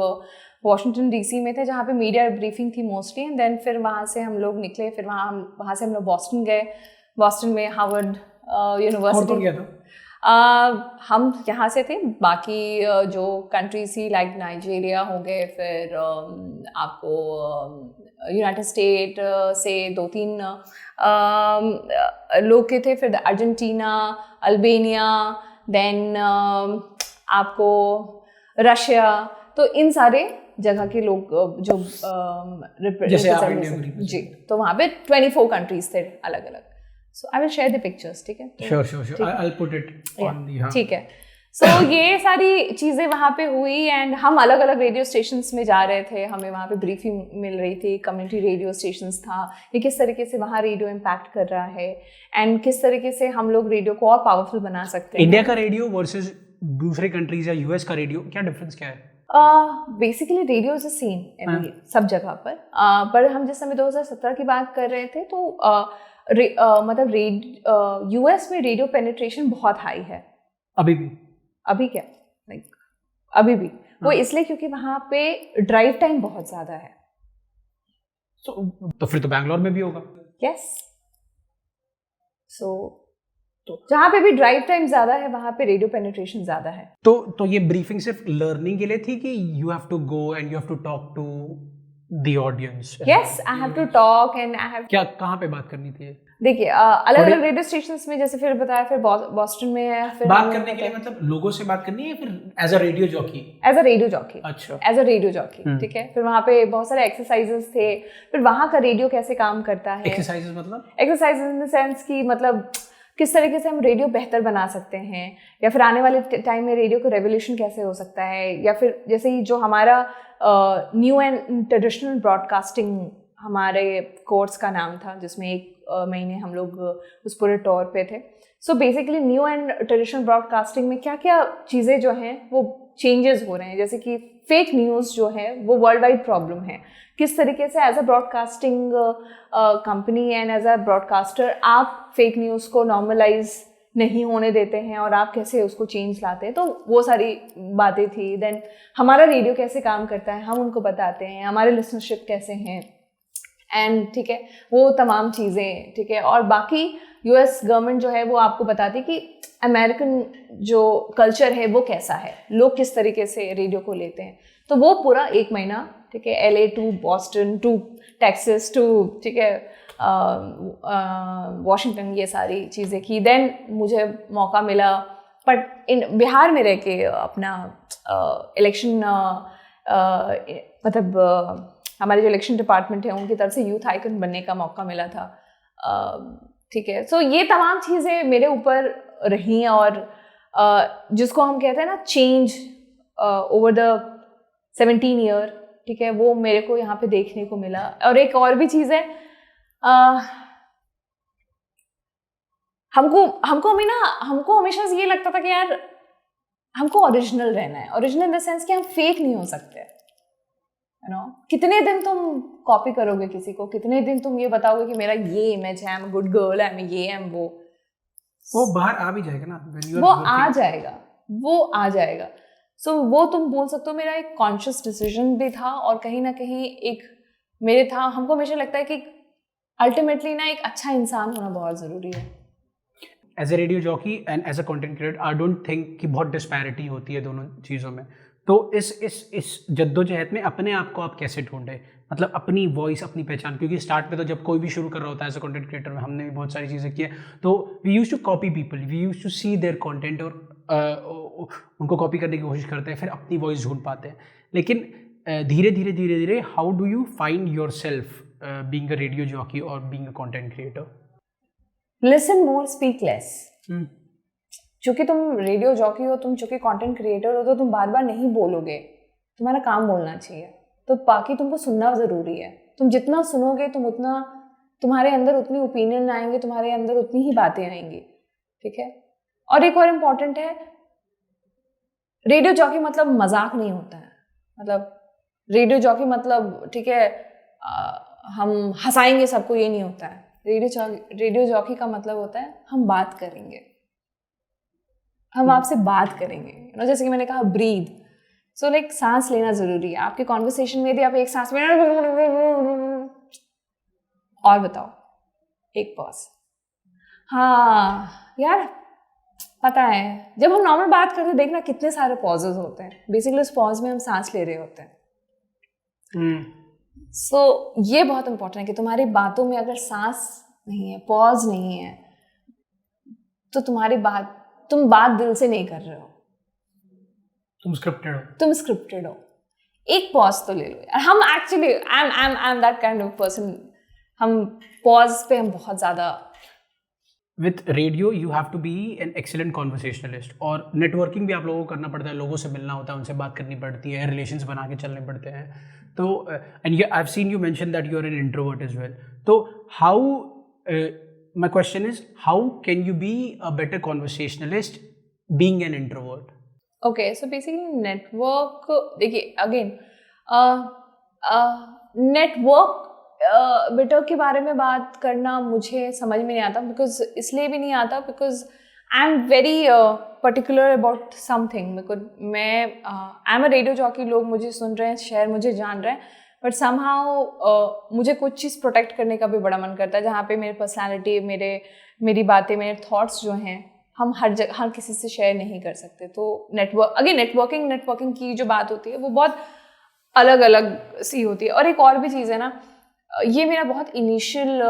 वॉशिंगटन DC में थे जहाँ पे मीडिया ब्रीफिंग थी मोस्टली. एंड देन फिर वहाँ से हम लोग निकले, फिर वहाँ से हम लोग बॉस्टन गए. बॉस्टन में हार्वर्ड यूनिवर्सिटी. हम यहाँ से थे. बाकी जो कंट्रीज थी लाइक नाइजीरिया हो गए, फिर आपको यूनाइटेड स्टेट से 2-3 लोग के थे, फिर अर्जेंटीना, अल्बानिया, देन आपको रशिया. तो इन सारे जगह के लोग जो जी, तो वहाँ पे 24 कंट्रीज थे अलग अलग. So I will share the pictures, ठीक है? Sure. I'll put it on the. ठीक है. So ये सारी चीज़ें वहाँ पे हुई, एंड हम अलग अलग रेडियो स्टेशंस में जा रहे थे. हमें वहाँ पे ब्रीफिंग मिल रही थी. कम्युनिटी रेडियो स्टेशंस था, ये किस तरीके से वहाँ रेडियो इम्पैक्ट कर रहा है, एंड किस तरीके से हम लोग रेडियो को और पावरफुल बना सकते हैं. इंडिया का रेडियो वर्सेस दूसरे कंट्रीज या US का रेडियो, क्या डिफरेंस क्या है? बेसिकली रेडियो इज सेम सब जगह पर हम जिस समय 2017 की बात कर रहे थे तो मतलब US में रेडियो पेनिट्रेशन बहुत हाई है. अभी क्या अभी भी वो इसलिए क्योंकि वहाँ पे ड्राइव टाइम बहुत ज़्यादा है. तो फिर तो बैंगलोर में भी होगा. यस. तो जहाँ पे भी ड्राइव टाइम ज़्यादा है वहाँ पे रेडियो पेनिट्रेशन ज़्यादा है. तो ये ब्रीफिंग सिर्फ लर्निंग के लिए थी कि you have to go and you have to talk to the audience? Yes, I have to talk and I have. क्या कहाँ पे बात करनी थी? देखिए अलग अलग रेडियो स्टेशंस में, जैसे फिर बताया, फिर बॉस्टन में है. फिर बात करने के लिए मतलब लोगों से बात करनी है, फिर as a radio jockey? As a radio jockey. अच्छा. As a radio jockey. ठीक है. फिर वहाँ पे बहुत सारे एक्सरसाइजेस थे. फिर वहाँ का रेडियो कैसे काम करता है. एक्सरसाइजेस मतलब? एक्सरसाइजेस इन द सेंस की मतलब किस तरीके से हम रेडियो बेहतर बना सकते हैं, या फिर आने वाले टाइम में रेडियो को रेवोल्यूशन कैसे हो सकता है, या फिर जैसे ही जो हमारा न्यू एंड ट्रेडिशनल ब्रॉडकास्टिंग हमारे कोर्स का नाम था, जिसमें 1 महीने हम लोग उस पूरे टूर पे थे. So basically new and traditional broadcasting में क्या क्या चीज़ें जो हैं वो चेंजेस हो रहे हैं. जैसे कि फेक न्यूज़ जो है वो वर्ल्ड वाइड प्रॉब्लम है. किस तरीके से as a broadcasting company and as a broadcaster आप फेक न्यूज़ को नॉर्मलाइज नहीं होने देते हैं, और आप कैसे उसको चेंज लाते हैं. तो वो सारी बातें थी. देन हमारा रेडियो कैसे काम करता है हम उनको बताते हैं, हमारे लिसनरशिप कैसे हैं, एंड ठीक है वो तमाम चीज़ें. ठीक है. और बाकी US गवर्नमेंट जो है वो आपको बताती है कि अमेरिकन जो कल्चर है वो कैसा है, लोग किस तरीके से रेडियो को लेते हैं. तो वो पूरा 1 महीना, ठीक है, LA to Boston to Texas to, ठीक है, वॉशिंगटन, ये सारी चीज़ें की. देन मुझे मौका मिला बट इन बिहार में रह के अपना इलेक्शन मतलब हमारे जो इलेक्शन डिपार्टमेंट है उनकी तरफ से यूथ आइकन बनने का मौका मिला था, ठीक है। सो ये तमाम चीज़ें मेरे ऊपर रही और जिसको हम कहते हैं ना चेंज ओवर द 17 ईयर, ठीक है, वो मेरे को यहाँ पे देखने को मिला। और एक और भी चीज़ है, हमको हमेशा से ये लगता था कि यार हमको ओरिजिनल रहना है, ओरिजिनल इन द सेंस कि हम फेक नहीं हो सकते, यू नो। कितने दिन तुम कॉपी करोगे किसी को, कितने दिन तुम ये बताओगे कि मेरा ये इमेज है, I am good girl, I am ये, आई एम वो बाहर आ भी जाएगा ना, वो आ जाएगा। सो वो तुम बोल सकते हो मेरा एक कॉन्शियस डिसीजन भी था और कहीं ना कहीं एक मेरे था। हमको हमेशा लगता है कि अल्टीमेटली ना एक अच्छा इंसान होना बहुत ज़रूरी है। As a radio jockey and as a content creator I don't think कि बहुत डिस्पैरिटी होती है दोनों चीज़ों में। तो इस जद्दोजहद में अपने आप को आप कैसे ढूंढे, मतलब अपनी वॉइस, अपनी पहचान? क्योंकि स्टार्ट में तो जब कोई भी शुरू कर रहा होता है एज अ कंटेंट क्रिएटर में, हमने भी बहुत सारी चीज़ें की है, तो we use to copy people, we use to see their content और उनको कॉपी करने की कोशिश करते हैं, फिर अपनी वॉइस ढूंढ पाते हैं। लेकिन धीरे धीरे how do you find yourself being a radio jockey और being a content creator? Listen more, speak less. चूंकि तुम रेडियो जॉकी हो, तुम चूंकि कंटेंट क्रिएटर हो, तो तुम बार बार नहीं बोलोगे, तुम्हारा काम बोलना चाहिए, तो बाकी तुमको सुनना ज़रूरी है। तुम जितना सुनोगे तुम उतना, तुम्हारे अंदर उतनी ओपिनियन आएंगे, तुम्हारे अंदर उतनी ही बातें आएंगी, ठीक है। और एक और इम्पॉर्टेंट है, रेडियो जॉकी मतलब मजाक नहीं होता है, मतलब रेडियो जॉकी मतलब ठीक है हम हंसाएंगे सबको, ये नहीं होता है। रेडियो जॉकी का मतलब होता है हम बात करेंगे, हम आपसे बात करेंगे, जैसे कि मैंने कहा ब्रीथ, सो लाइक सांस लेना जरूरी है। आपके कॉन्वर्सेशन में यदि आप एक सांस में और बताओ, एक पॉज, हाँ यार पता है जब हम नॉर्मल बात करते हैं देखना कितने सारे पॉजेज होते हैं, बेसिकली उस पॉज में हम सांस ले रहे होते हैं। सो ये बहुत इंपॉर्टेंट है कि तुम्हारी बातों में अगर सांस नहीं है, पॉज नहीं है, तो तुम बात दिल से नहीं कर रहे हो, तुम स्क्रिप्टेड हो। एक पॉज तो ले लो यार। हम actually I am that kind of person, हम पॉज पे हम बहुत ज़्यादा। With radio you have to be an excellent conversationalist, और नेटवर्किंग भी आप लोगों को करना पड़ता है, लोगों से मिलना होता है, उनसे बात करनी पड़ती है, रिलेशंस बना के चलने पड़ते हैं। तो and I have seen you mention that you are an introvert as well. तो how, my question is how can you be a better conversationalist being an introvert? Okay, so basically network, देखिए अगेन नेटवर्क बेटर के बारे में बात करना मुझे समझ में नहीं आता, बिकॉज इसलिए भी नहीं आता because I am very particular about something. मैं I am a radio jockey, लोग मुझे सुन रहे हैं, शहर मुझे जान रहे हैं, बट समहाउ मुझे कुछ चीज़ प्रोटेक्ट करने का भी बड़ा मन करता है, जहाँ पे मेरी पर्सनैलिटी, मेरी बातें, मेरे थॉट्स जो हैं हम हर किसी से शेयर नहीं कर सकते। तो नेटवर्किंग की जो बात होती है वो बहुत अलग अलग सी होती है। और एक और भी चीज़ है ना, ये मेरा बहुत इनिशियल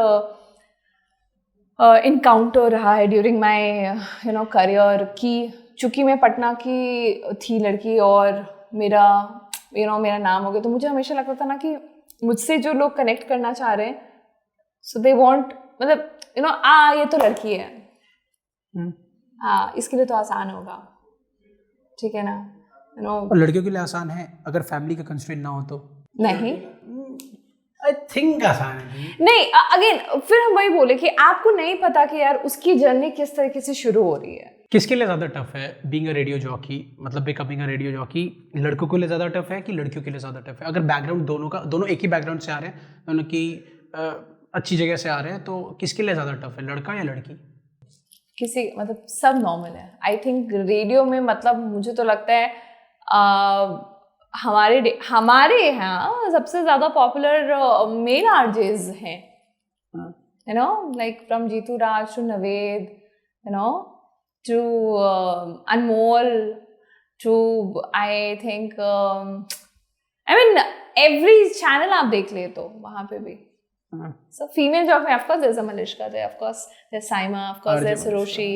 इनकाउंटर रहा है ड्यूरिंग माय करियर, कि चूँकि मैं पटना की थी लड़की और मेरा मेरा नाम हो गया, तो मुझे हमेशा लगता था ना कि मुझसे जो लोग कनेक्ट करना चाह रहे हैं, सो दे वांट, मतलब ये तो लड़की है, इसके लिए तो आसान होगा, ठीक है ना, और लड़कियों के लिए आसान है अगर फैमिली का कंस्ट्रेंट ना हो तो? नहीं, आई थिंक आसान है। नहीं, अगेन फिर हम वही बोले कि आपको नहीं पता कि यार उसकी जर्नी किस तरीके से शुरू हो रही है। किसके लिए ज़्यादा टफ है बीइंग अ रेडियो जॉकी, मतलब बिकमिंग अ रेडियो जॉकी? लड़कों के लिए ज़्यादा टफ है कि लड़कियों के लिए ज़्यादा टफ है? अगर बैकग्राउंड दोनों एक ही बैकग्राउंड से आ रहे हैं, दोनों की अच्छी जगह से आ रहे हैं, तो किसके लिए ज़्यादा टफ है, लड़का या लड़की? किसी, मतलब सब नॉर्मल है। आई थिंक रेडियो में, मतलब मुझे तो लगता है हमारे यहाँ सबसे ज़्यादा पॉपुलर मेल आरजेज हैं, like from Jeetu Raj to Naved, to Anmol, to I think every channel आप देख ले तो वहाँ पे भी। So female jock में of course there's a Malishka, there of course there's Saima, of course there's Hiroshi,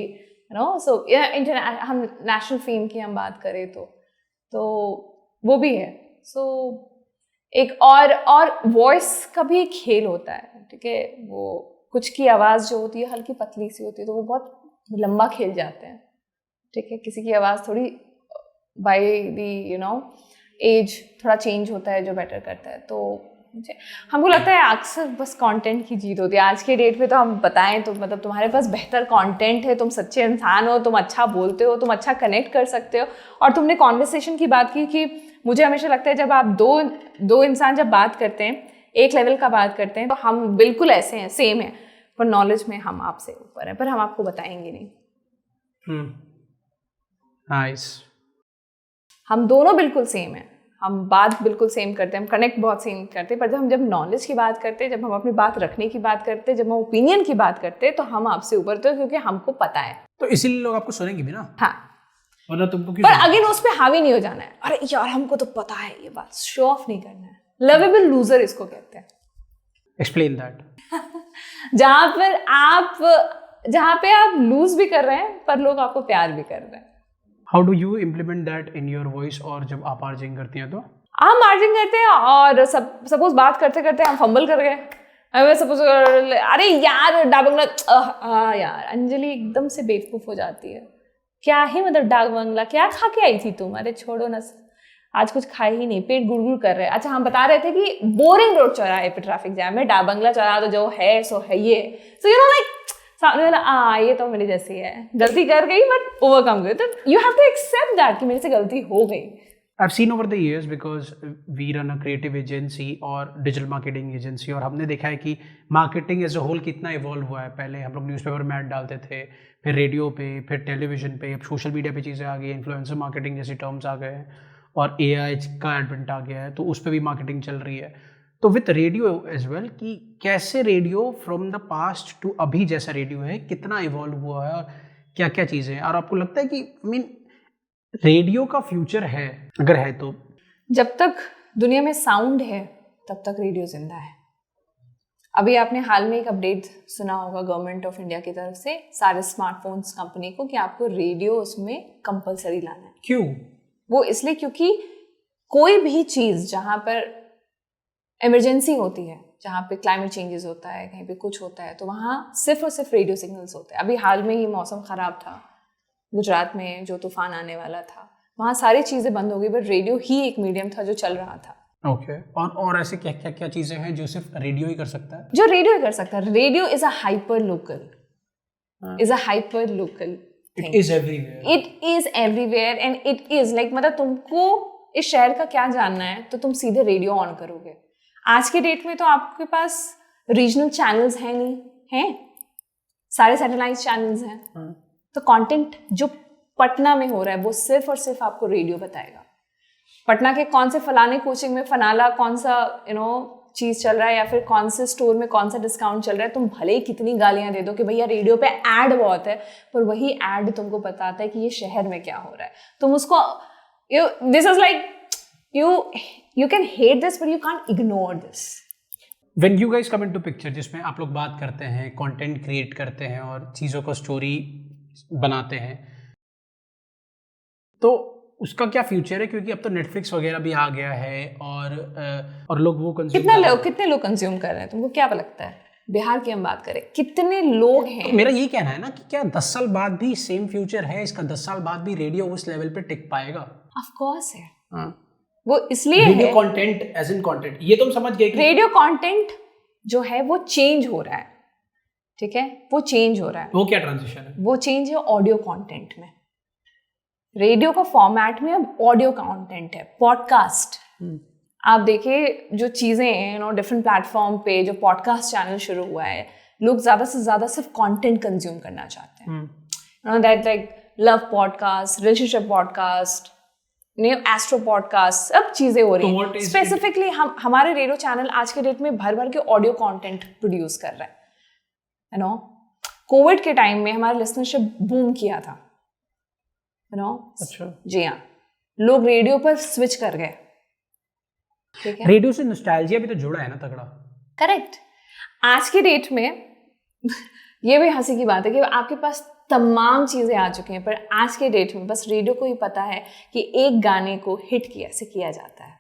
you know. So हम नेशनल फेम की हम बात करें तो वो भी है. सो एक और वॉइस का भी एक खेल होता है, ठीक है. वो कुछ की आवाज़ जो होती है हल्की पतली सी होती है तो वो बहुत लंबा खेल जाते हैं, ठीक है. किसी की आवाज़ थोड़ी by the you know age थोड़ा चेंज होता है जो बेटर करता है. तो हमको लगता है अक्सर बस कंटेंट की जीत होती है. आज के डेट पे तो हम बताएं तो मतलब तुम्हारे पास बेहतर कंटेंट है, तुम सच्चे इंसान हो, तुम अच्छा बोलते हो, तुम अच्छा कनेक्ट कर सकते हो. और तुमने कॉन्वर्सेशन की बात की कि मुझे हमेशा लगता है जब आप दो इंसान जब बात करते हैं, एक लेवल का बात करते हैं, तो हम बिल्कुल ऐसे हैं, सेम है, पर नॉलेज में हम आपसे ऊपर हैं, पर हम आपको बताएंगे नहीं. नाइस. हम दोनों बिल्कुल सेम हैं, हम बात बिल्कुल सेम करते हैं, हम कनेक्ट बहुत सेम करते हैं, पर जब नॉलेज की बात करते हैं, जब हम अपनी बात रखने की बात करते हैं, जब हम ओपिनियन की बात करते हैं, तो हम आपसे ऊपर तो क्योंकि हमको पता है. तो इसीलिए लोग आपको सुनेंगे भी ना. हाँ. वरना तुमको क्यों पर अगेन उस पर हावी नहीं हो जाना है. अरे यार हमको तो पता है, ये बात शो ऑफ नहीं करना है. लवेबल लूजर इसको कहते हैं. Explain that. जहाँ पे आप लूज भी कर रहे हैं पर लोग आपको प्यार भी कर रहे हैं. How do you implement that in your voice? और जब आप आर्जिंग करती हैं तो हम मार्जिंग करते हैं और सपोज बात करते करते हम फंबल कर गए. सपोज अरे यार डाक बंगला, यार अंजलि एकदम से बेवकूफ हो जाती है. क्या ही मतलब डाक बंगला क्या खा के आई थी तुम? अरे छोड़ो ना, आज कुछ खाए ही नहीं, पेट गुड़गुड़ कर रहे हैं. अच्छा हम बता रहे थे कि बोरिंग रोड चौराहे पे ट्रैफिक जैम है, डाक बंगला चौराहा तो जो है सो है ये. सो यू नो लाइक सामने वाला ये तो मेरी जैसी है, गलती कर गई बट ओवरकम गई. तो you have to accept that कि मेरे से गलती हो गई. I've seen over the years because we run a creative agency और digital marketing agency, और हमने देखा है कि marketing as a whole कितना evolve हुआ है. पहले हम लोग न्यूज़पेपर में ऐड डालते थे, फिर रेडियो पे, फिर टेलीविजन पे, अब सोशल मीडिया पे चीज़ें आ गई, इन्फ्लुएंसर मार्केटिंग जैसी टर्म्स आ गए हैं, और AI का एडवेंट आ गया है, तो उस पर भी मार्केटिंग चल रही है. तो विथ रेडियो एज वेल, कि कैसे radio from the past to अभी जैसा रेडियो है कितना इवॉल्व हुआ है और क्या क्या चीज़ें हैं, और आपको लगता है कि रेडियो का फ्यूचर है? अगर है तो जब तक दुनिया में साउंड है तब तक रेडियो जिंदा है. अभी आपने हाल में एक अपडेट सुना होगा गवर्नमेंट ऑफ इंडिया की तरफ से सारे स्मार्टफोन्स कंपनी को कि आपको रेडियो उसमें कंपलसरी लाना है. क्यों? वो इसलिए क्योंकि कोई भी चीज़ जहाँ पर इमरजेंसी होती है, जहाँ पे क्लाइमेट चेंजेस होता है, कहीं पे कुछ होता है, तो वहाँ सिर्फ और सिर्फ रेडियो सिग्नल्स होते हैं. अभी हाल में ही मौसम ख़राब था गुजरात में, जो तूफान आने वाला था, वहाँ सारी चीज़ें बंद हो गई, बट रेडियो ही एक मीडियम था जो चल रहा था. ओके. और ऐसे क्या क्या क्या चीज़ें हैं जो सिर्फ रेडियो ही कर सकता है? जो रेडियो ही कर सकता है. Radio is a hyper local, it is everywhere and it is like मतलब तुमको इस शहर का क्या जानना है तो तुम सीधे रेडियो ऑन करोगे. आज के डेट में तो आपके पास रीजनल चैनल्स हैं नहीं, हैं सारे सैटेलाइट चैनल्स हैं. तो कंटेंट जो पटना में हो रहा है वो सिर्फ और सिर्फ आपको रेडियो बताएगा. पटना के कौन से फलाने कोचिंग में फनाला कौन सा चीज़ चल रहा है, या फिर कौन से स्टोर में कौन सा डिस्काउंट चल रहा है, तुम भले ही कितनी गालियां दे दो कि भैया रेडियो पे ऐड बहुत है, पर वही ऐड तुमको बताता है कि ये शहर में क्या हो रहा है. तुम उसको this is like you can hate this but you can't ignore this. When you guys come into picture, जिसमें आप लोग बात करते हैं, कंटेंट क्रिएट करते हैं और चीज़ों को स्टोरी बनाते हैं, तो उसका क्या फ्यूचर है? क्योंकि अब तो नेटफ्लिक्स वगैरह भी आ गया है और लोग वो कंज्यूम कितने लोग कंज्यूम कर रहे हैं? तुमको क्या लगता है? बिहार की हम बात करें, कितने लोग हैं? तो मेरा ये कहना है ना कि क्या 10 साल बाद भी सेम फ्यूचर है इसका? 10 साल बाद भी रेडियो उस लेवल पे टिक पाएगा? ऑफ कोर्स है. हाँ. वो इसलिए radio content as in content, ये तुम समझ गए कि रेडियो कंटेंट जो है वो चेंज हो रहा है, ठीक है, वो चेंज हो रहा है. वो क्या ट्रांजिशन है? वो चेंज है ऑडियो कंटेंट में. रेडियो का फॉर्मेट में अब ऑडियो कंटेंट है, पॉडकास्ट. आप देखिए जो चीज़ें हैं डिफरेंट प्लेटफॉर्म पे जो पॉडकास्ट चैनल शुरू हुआ है, लोग ज़्यादा से ज़्यादा सिर्फ कंटेंट कंज्यूम करना चाहते हैं. That like love podcast, relationship podcast, astro podcast, सब चीज़ें हो रही हैं. स्पेसिफिकली हमारे रेडियो चैनल आज के डेट में भर भर के ऑडियो कंटेंट प्रोड्यूस कर रहे हैं. कोविड के टाइम में हमारा लिसनरशिप बूम किया था. अच्छा. जी हाँ, लोग रेडियो पर स्विच कर गए. ठीक है, रेडियो से नॉस्टैल्जिया भी तो जुड़ा है ना तगड़ा. करेक्ट. आज की डेट में ये भी हंसी की बात है कि आपके पास तमाम चीज़ें आ चुकी हैं, पर आज के डेट में बस रेडियो को ही पता है कि एक गाने को हिट कैसे किया जाता है।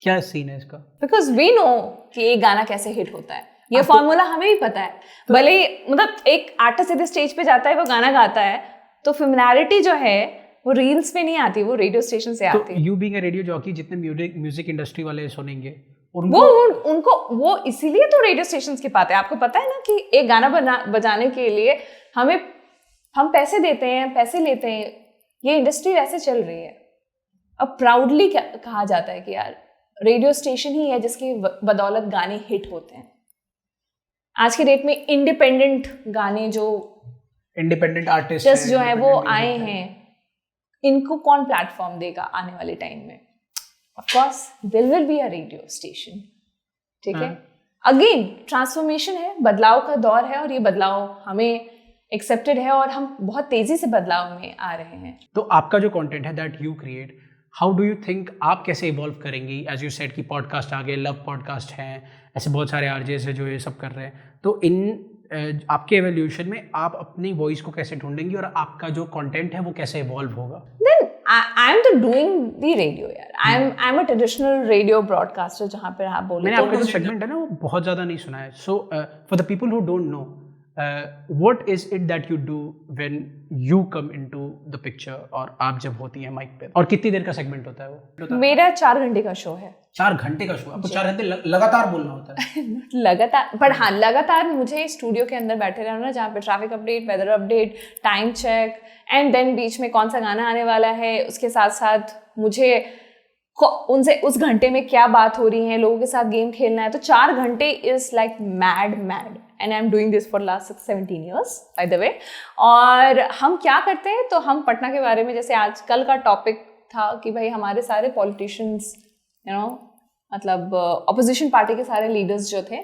क्या सीन है इसका? बिकॉज वी नो कि एक गाना कैसे हिट होता है, ये फॉर्मूला हमें भी पता है। भले ही मतलब एक आर्टिस्ट यदि स्टेज पे जाता है, वो गाना गाता है, तो फेमिलियरिटी जो है वो रील्स पे नहीं आती, वो रेडियो स्टेशन से आती है। You being a radio jockey, जितने म्यूजिक इंडस्ट्री वाले सुनेंगे वो इसीलिए तो रेडियो स्टेशन के पाते हैं। आपको पता है ना कि एक गाना बजाने के लिए हम पैसे देते हैं, पैसे लेते हैं, ये इंडस्ट्री वैसे चल रही है। अब प्राउडली कहा जाता है कि यार रेडियो स्टेशन ही है जिसकी बदौलत गाने हिट होते हैं। आज के डेट में इंडिपेंडेंट गाने, जो इंडिपेंडेंट आर्टिस्ट जो है वो आए हैं, इनको कौन प्लेटफॉर्म देगा आने वाले टाइम में? Of course there will be a radio station, ठीक है। अगेन ट्रांसफॉर्मेशन है, बदलाव का दौर है, और ये बदलाव हमें एक्सेप्टेड है और हम बहुत तेजी से बदलाव में आ रहे हैं। तो आपका जो कंटेंट है that you create, how do you think आप कैसे इवॉल्व करेंगी? एज यू सेड कि पॉडकास्ट आ गए, लव पॉडकास्ट हैं, ऐसे बहुत सारे आरजेस हैं जो ये सब कर रहे हैं। तो इन आपके एवोल्यूशन में आप अपनी वॉइस को कैसे ढूंढेंगी और आपका जो कंटेंट है वो कैसे इवॉल्व होगा? देन आई एम तो डूइंग द रेडियो यार, आई am a traditional radio broadcaster, जहाँ पे आप बोले। मैंने आपका जो सेगमेंट है ना वो बहुत ज़्यादा नहीं सुना है। So for the people who don't know, what is it that you do when you come into the picture, और आप जब होती हैं माइक पे, और कितनी देर का सेगमेंट होता है वो? मेरा 4 घंटे का शो है। 4 घंटे का शो? आपको 4 घंटे लगातार बोलना होता है? लगातार, पर हाँ, लगातार मुझे स्टूडियो के अंदर बैठे रहना, जहाँ पे traffic update, weather update, time check, and then बीच में कौन सा गाना आने वाला है, उसके साथ साथ मुझे उनसे उस घंटे में क्या बात हो रही है, लोगों के साथ गेम खेलना है। तो 4 घंटे is like mad and I am doing this for last 17 years by the way. और हम क्या करते हैं, तो हम पटना के बारे में, जैसे आज कल का टॉपिक था कि भाई हमारे सारे पॉलिटिशियंस, यू नो, मतलब ऑपोजिशन पार्टी के सारे लीडर्स जो थे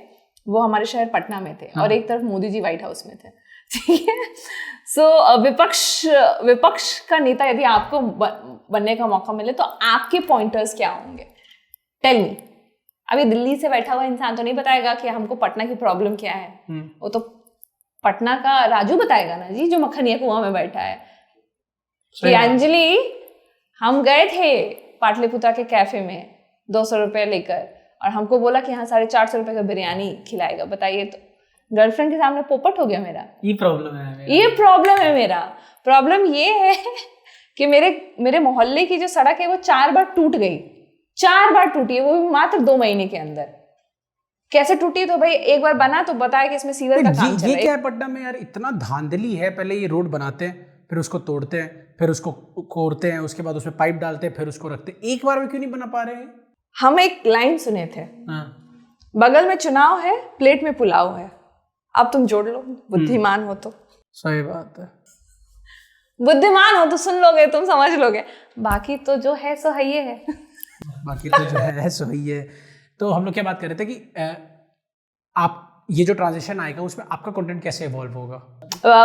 वो हमारे शहर पटना में थे, और एक तरफ मोदी जी व्हाइट हाउस में थे, ठीक है। सो विपक्ष का नेता यदि आपको बनने का मौका मिले तो आपके पॉइंटर्स क्या होंगे? Tell me. अभी दिल्ली से बैठा हुआ इंसान तो नहीं बताएगा कि हमको पटना की प्रॉब्लम क्या है, वो तो पटना का राजू बताएगा ना जी, जो मखनिया कुआं में बैठा है। कि अंजलि, हम गए थे पाटलिपुत्रा के कैफे में 200 रुपये लेकर, और हमको बोला कि यहाँ 450 रुपये का बिरयानी खिलाएगा। बताइए, तो गर्लफ्रेंड के सामने पोपट हो गया मेरा। ये प्रॉब्लम है मेरा। प्रॉब्लम ये है कि मेरे मोहल्ले की जो सड़क है वो 4 बार टूट गई, 4 बार टूटी है, वो भी मात्र 2 महीने के अंदर। कैसे टूटी? तो भाई एक बार बना तो बताया कि इसमें सीवर का काम चल रहा है। ये क्या है पटना में यार, इतना धांधली है। पहले ये रोड बनाते हैं, फिर उसको तोड़ते हैं, फिर उसको कोड़ते हैं, उसके बाद उसमें पाइप डालते हैं, फिर उसको रखते हैं। एक बार में क्यों नहीं बना पा रहे हैं? हम एक लाइन सुने थे, बगल में चुनाव है, प्लेट में पुलाव है। अब तुम जोड़ लो, बुद्धिमान हो तो। सही बात है, बुद्धिमान हो तो सुन लोगे, तुम समझ लोगे, बाकी तो जो है सो है ये है। बाकी तो जो है सो ही है। तो हम लोग क्या बात कर रहे थे कि आप ये जो ट्रांजिशन आएगा उसमें आपका कंटेंट कैसे इवॉल्व होगा?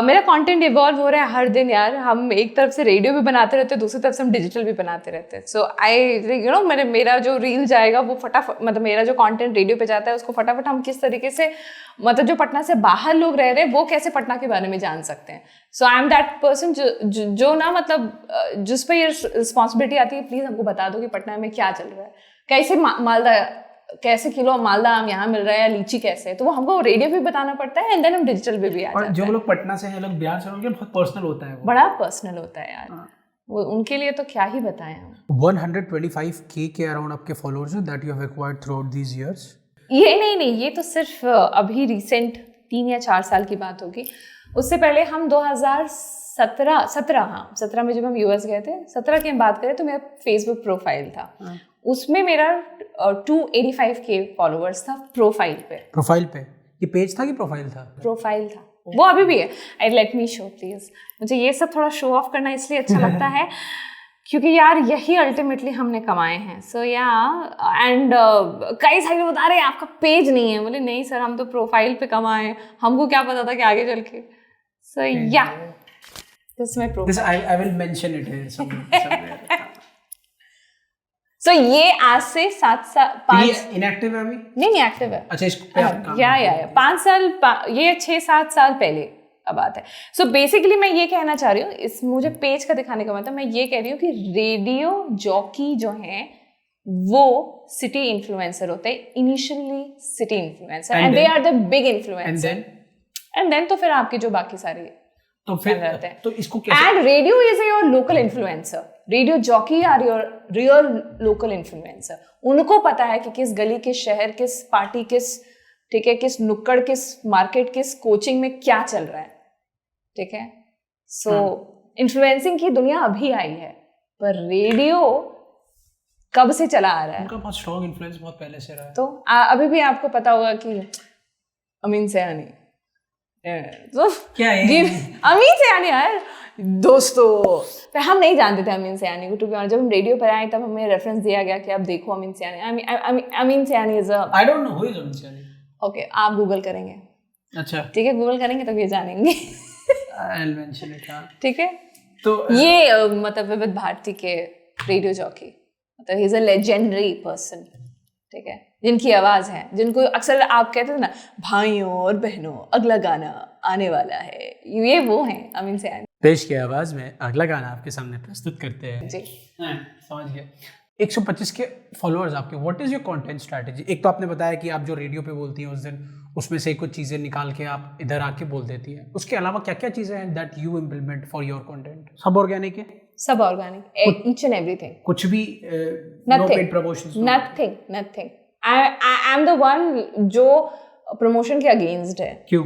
मेरा कंटेंट इवॉल्व हो रहा है हर दिन यार। हम एक तरफ से रेडियो भी बनाते रहते हैं, दूसरी तरफ से हम डिजिटल भी बनाते रहते हैं। सो मेरा जो रील जाएगा वो फटाफट, मतलब मेरा जो कंटेंट रेडियो पे जाता है उसको फटाफट हम किस तरीके से, मतलब जो पटना से बाहर लोग रह रहे हैं वो कैसे पटना के बारे में जान सकते हैं। सो आई एम दैट पर्सन जो ना, मतलब जिस पर ये रिस्पॉन्सिबिलिटी आती है, प्लीज़ हमको बता दो कि पटना में क्या चल रहा है, कैसे किलो मालदा आम यहाँ मिल रहा है, या लीची कैसे है, तो वो हमको रेडियो भी बताना पड़ता है, एंड देन हम डिजिटल पे भी आ जाते हैं। और जो लोग पटना से हैं, लोग बिहार से, उनके बहुत पर्सनल होता है, वो बड़ा पर्सनल होता है यार। वो उनके लिए तो क्या ही बताएं हम। 125K के अराउंड आपके फॉलोअर्स हैं that you have acquired throughout these years? ये नहीं, ये तो सिर्फ अभी रिसेंट 3 या 4 साल की बात होगी। उससे पहले हम 2017 में जब हम यूएस गए थे, 17 की हम बात करें तो मेरा फेसबुक प्रोफाइल था, उसमें मेरा 285K फॉलोअर्स था प्रोफाइल पे। ये पेज था कि प्रोफाइल था? प्रोफाइल था, वो अभी भी है। Let me show please. मुझे ये सब थोड़ा शो ऑफ करना इसलिए अच्छा लगता है क्योंकि यार यही अल्टीमेटली हमने कमाए हैं। सो या एंड कई सारे लोग बता रहे हैं आपका पेज नहीं है। बोले नहीं सर, हम तो प्रोफाइल पे कमाए, हमको क्या पता था कि आगे चल के। So yeah this my profile, I will mention it here somewhere. So ये आज से 7 साल 5 इनएक्टिव है अभी? नहीं एक्टिव है। अच्छा, इसको पे आप काम या 5 साल, ये 6-7 साल पहले बात है। सो बेसिकली मैं ये कहना चाह रही हूँ, इस मुझे पेज का दिखाने का मतलब मैं ये कह रही हूँ कि रेडियो जॉकी जो है वो सिटी इन्फ्लुएंसर होते हैं, initially city influencer, and they are the big influencer, and then तो फिर आपके जो बाकी सारे तो फिर रहते हैं। तो इसको कैसे, and radio is your local influencer, radio jockey are your real local influencer. उनको पता है कि किस गली, किस शहर, किस पार्टी, किस ठीक है, किस नुक्कड़, किस मार्केट, किस कोचिंग में क्या चल रहा है, ठीक है। सो इन्फ्लुएंसिंग की दुनिया अभी आई है, पर रेडियो कब से चला आ रहा है, उनका बहुत स्ट्रॉन्ग इन्फ्लुएंस बहुत पहले से रहा है। तो अभी भी आपको पता होगा कि अमीन सयानी तो क्या है अमीन सयानी यार दोस्तों, तो हम नहीं जानते थे अमीन सयानी को, टू बी ऑनेस्ट। जब हम रेडियो पर आए तब हमें रेफरेंस दिया गया कि आप देखो Amin Sayani. Amin Sayani is a, I don't know who is Amin Sayani. Okay, आप गूगल करेंगे, अच्छा ठीक है, गूगल करेंगे तब ये जानेंगे। आई विल मेंशन इट, ठीक है। तो ये मतलब विविध भारती के रेडियो जॉकी, मतलब he is a legendary person, ठीक है, जिनकी आवाज है, जिनको अक्सर आप कहते थे ना भाइयों और बहनों अगला गाना आने वाला है, ये वो हैं अमीन सयानी। पेश की आवाज में अगला गाना आपके सामने प्रस्तुत करते हैं जी, समझ गया। 125 के फॉलोअर्स आपके, what is your content strategy? एक तो आपने बताया कि आप जो रेडियो पे बोलती हैं उस दिन, उसमें से कुछ चीज़ें निकाल के आप इधर आके बोल देती हैं, उसके अलावा क्या क्या चीज़ें हैं that you implement for your content? सब ऑर्गेनिक है, सब ऑर्गेनिक, ईच एंड एवरीथिंग, कुछ भी no paid promotions, nothing. I am the one जो प्रमोशन के अगेंस्ट है। क्यों?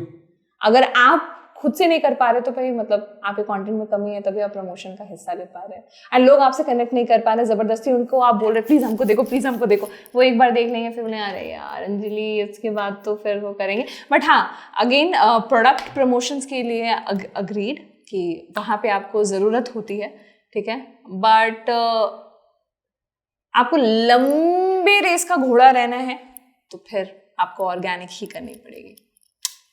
अगर आप खुद से नहीं कर पा रहे तो भाई मतलब आपके कंटेंट में कमी है, तभी आप प्रमोशन का हिस्सा ले पा रहे हैं। एंड लोग आपसे कनेक्ट नहीं कर पा रहे, जबरदस्ती उनको आप बोल रहे प्लीज हमको देखो, प्लीज हमको देखो, वो एक बार देख लेंगे, फिर उन्हें आ रहे यार अंजलि, इसके बाद तो फिर वो करेंगे। बट हाँ, अगेन प्रोडक्ट प्रमोशंस के लिए अग्रीड कि वहाँ पे आपको ज़रूरत होती है, ठीक है, बट आपको लंबे रेस का घोड़ा रहना है तो फिर आपको ऑर्गेनिक ही करनी पड़ेगी,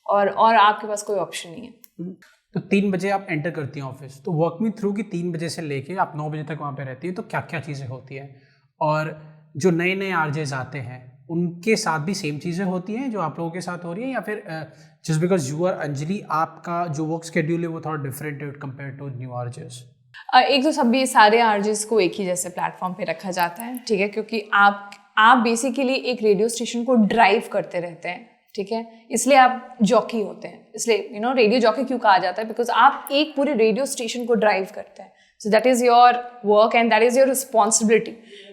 और आपके पास कोई ऑप्शन नहीं है। तो 3 बजे आप एंटर करती हैं ऑफिस, तो वर्क मी थ्रू कि 3 बजे से लेके आप 9 बजे तक वहाँ पे रहती है, तो क्या क्या चीज़ें होती हैं? और जो नए नए आरजेस आते हैं उनके साथ भी सेम चीज़ें होती हैं जो आप लोगों के साथ हो रही हैं, या फिर just because you are Anjali आपका जो वर्क शेड्यूल है वो थोड़ा डिफरेंट है कंपेयर टू न्यू आरजेस? एक तो सभी सारे आरजेस को एक ही जैसे प्लेटफॉर्म पे रखा जाता है, ठीक है, क्योंकि आप बेसिकली एक रेडियो स्टेशन को ड्राइव करते रहते हैं, ठीक है, इसलिए आप जॉकी होते हैं। इसलिए रेडियो जॉकी क्यों कहा जाता है, बिकॉज आप एक पूरे रेडियो स्टेशन को ड्राइव करते हैं। So that is your work and that is your responsibility,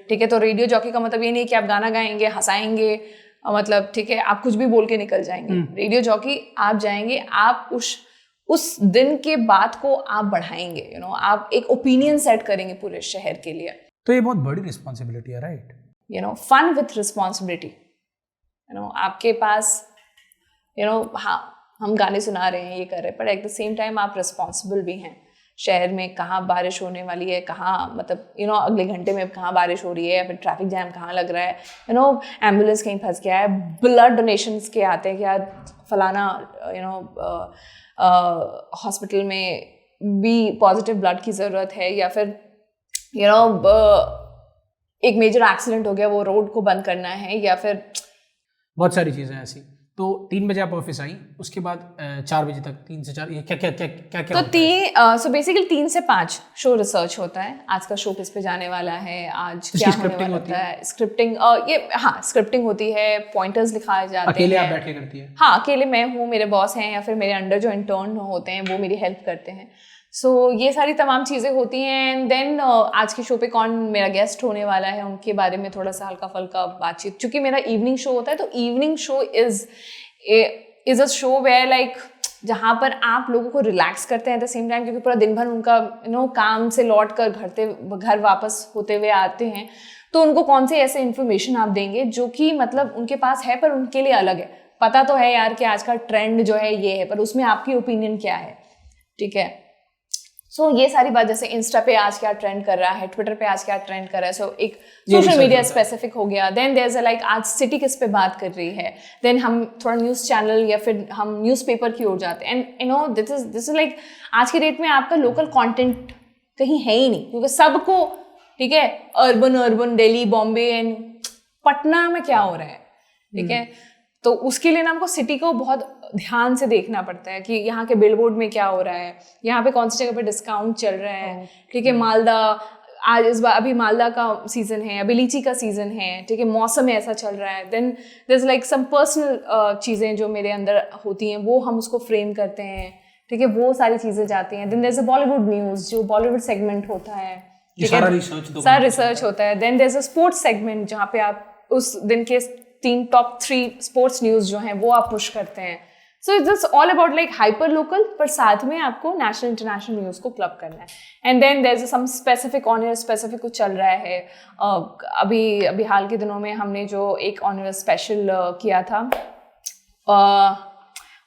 ठीक है। तो रेडियो जॉकी का मतलब ये नहीं कि आप गाना गाएंगे, हंसाएंगे, मतलब ठीक है, आप कुछ भी बोल के निकल जाएंगे। रेडियो जॉकी आप जाएंगे, आप उस दिन के बात को आप बढ़ाएंगे, आप एक ओपिनियन सेट करेंगे पूरे शहर के लिए। तो ये बहुत बड़ी रिस्पॉन्सिबिलिटी है, राइट? फन विथ रिस्पॉन्सिबिलिटी, आपके पास हाँ हम गाने सुना रहे हैं, ये कर रहे हैं, पर एट द सेम टाइम आप रिस्पॉन्सिबल भी हैं। शहर में कहाँ बारिश होने वाली है, कहाँ मतलब अगले घंटे में कहाँ बारिश हो रही है, या फिर ट्रैफिक जैम कहाँ लग रहा है, एम्बुलेंस कहीं फंस गया है, ब्लड डोनेशंस के आते हैं कि यार फलाना हॉस्पिटल में भी पॉजिटिव ब्लड की ज़रूरत है, या फिर एक मेजर एक्सीडेंट हो गया, वो रोड को बंद करना है, या फिर बहुत सारी चीज़ें ऐसी। तो 3 बजे आप ऑफिस आई, उसके बाद 4 बजे तक, 3 से 4 ये क्या तो सो बेसिकली 3 से 5 शो रिसर्च होता है। आज का शो किस पे जाने वाला है, आज क्या होने वाला होता है, स्क्रिप्टिंग, स्क्रिप्टिंग होती है, पॉइंटर्स लिखाए जाते हैं। अकेले आप बैठ के करती है? हाँ, अकेले मैं हूँ, मेरे बॉस हैं, या फिर मेरे अंडर जो इंटर्न होते हैं वो मेरी हेल्प करते हैं। सो ये सारी तमाम चीज़ें होती हैं। एंड देन आज के शो पे कौन मेरा गेस्ट होने वाला है, उनके बारे में थोड़ा सा हल्का फुल्का बातचीत। चूँकि मेरा इवनिंग शो होता है, तो evening show is a show where like जहाँ पर आप लोगों को रिलैक्स करते हैं एट द सेम टाइम, क्योंकि पूरा दिन भर उनका काम से लौट कर घर वापस होते हुए आते हैं, तो उनको कौन से ऐसे इन्फॉर्मेशन आप देंगे जो कि मतलब उनके पास है पर उनके लिए अलग है। पता तो है यार कि आज का ट्रेंड जो है ये है, पर उसमें आपकी ओपिनियन क्या है, ठीक है। सो ये सारी बात, जैसे इंस्टा पे आज क्या ट्रेंड कर रहा है, ट्विटर पे आज क्या ट्रेंड कर रहा है, सो एक सोशल मीडिया स्पेसिफिक हो गया। देन देयर इज लाइक आज सिटी किस पे बात कर रही है, देन हम थोड़ा न्यूज़ चैनल या फिर हम न्यूज़पेपर की ओर जाते हैं। एंड दिस इज लाइक आज के डेट में आपका लोकल कंटेंट कहीं है ही नहीं, क्योंकि सबको ठीक है अर्बन दिल्ली बॉम्बे एंड पटना में क्या हो रहा है, ठीक है। तो उसके लिए ना हमको सिटी को बहुत ध्यान से देखना पड़ता है कि यहाँ के बिलबोर्ड में क्या हो रहा है, यहाँ पे कौन सी जगह पे डिस्काउंट चल रहा है, ठीक है। मालदा आज इस बार अभी मालदा का सीजन है, अभी लीची का सीजन है, ठीक है, मौसम ऐसा चल रहा है। Then there is like some personal चीज़ें जो मेरे अंदर होती हैं, वो हम उसको फ्रेम करते हैं, ठीक है, वो सारी चीज़ें जाती हैं। Then there is a Bollywood news, जो बॉलीवुड सेगमेंट होता है, सारा रिसर्च होता है। Then there is a sports segment जहाँ पे आप उस दिन के 3 टॉप 3 स्पोर्ट्स न्यूज़ जो हैं वो आप पुश करते हैं। So it's just all about like hyper local, पर साथ में आपको नेशनल इंटरनेशनल न्यूज़ को क्लब करना है। And then there is some specific honour specific कुछ चल रहा है। अभी हाल के दिनों में हमने जो एक ऑनर स्पेशल किया था,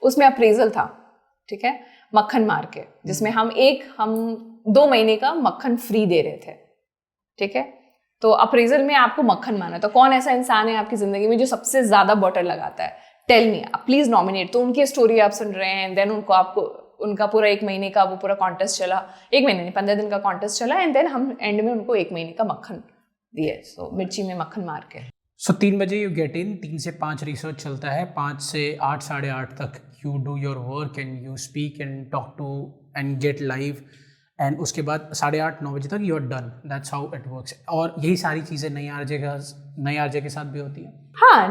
उसमें अप्रेजल था, ठीक है, मक्खन मार के, जिसमें हम 2 महीने का मक्खन फ्री दे रहे थे, ठीक है। तो अप्रेजल में आपको मक्खन माना, तो कौन ऐसा इंसान है आपकी जिंदगी में जो सबसे ज्यादा बटर लगाता है, टेल मी, प्लीज नॉमिनेट। तो उनकी स्टोरी आप सुन रहे हैं, देन उनका पूरा 1 महीने का वो पूरा कॉन्टेस्ट चला, 1 महीने नहीं 15 दिन का कॉन्टेस्ट चला, एंड देन हम एंड में उनको 1 महीने का मक्खन दिए, सो मिर्ची में मक्खन मार के। सो 3 बजे यू गेट इन, 3 से 5 रिसर्च चलता है, 5 से 8 साढ़े 8 तक you do your work and you speak and talk to and get live, and उसके बाद 8:30 9 बजे तक you are done. That's how it works. और यही सारी चीज़ें नए आरजे के साथ भी होती हैं। हाँ,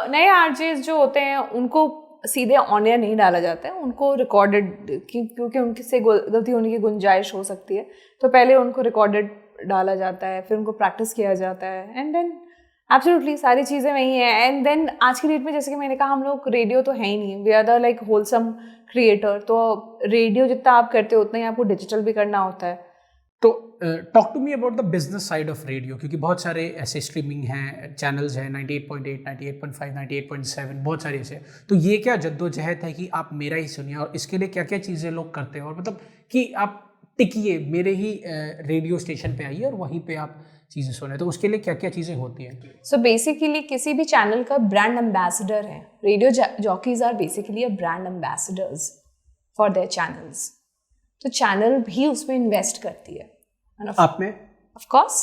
नए आरजे जो होते हैं उनको सीधे ऑन एयर नहीं डाला जाता है, उनको रिकॉर्डेड, क्योंकि उनके से गलती होने की गुंजाइश हो सकती है, तो पहले उनको रिकॉर्डेड डाला जाता है, फिर उनको प्रैक्टिस किया जाता है, एंड देन एब्सोल्युटली सारी चीज़ें वही हैं। एंड देन आज की डेट में जैसे कि मैंने कहा, हम लोग रेडियो तो है ही नहीं, we are the like wholesome creator, तो रेडियो जितना आप करते हो उतना ही आपको डिजिटल भी करना होता है। तो talk to me about the business side of radio, क्योंकि बहुत सारे ऐसे स्ट्रीमिंग हैं, चैनल्स हैं 98.8, 98.5, 98.7, बहुत सारे ऐसे। तो ये क्या जद्दोजहद है कि आप मेरा ही सुनिए, और इसके लिए क्या क्या चीज़ें लोग करते हैं, और मतलब कि आप टिकिए मेरे ही रेडियो स्टेशन पे आइए और वहीं पे आप चीज़ें सुने, तो उसके लिए क्या क्या चीज़ें होती हैं? सो बेसिकली किसी भी चैनल का ब्रांड एम्बेसडर है, radio jockeys are basically a brand ambassadors for their channels, तो चैनल भी उसमें इन्वेस्ट करती है। आप में of course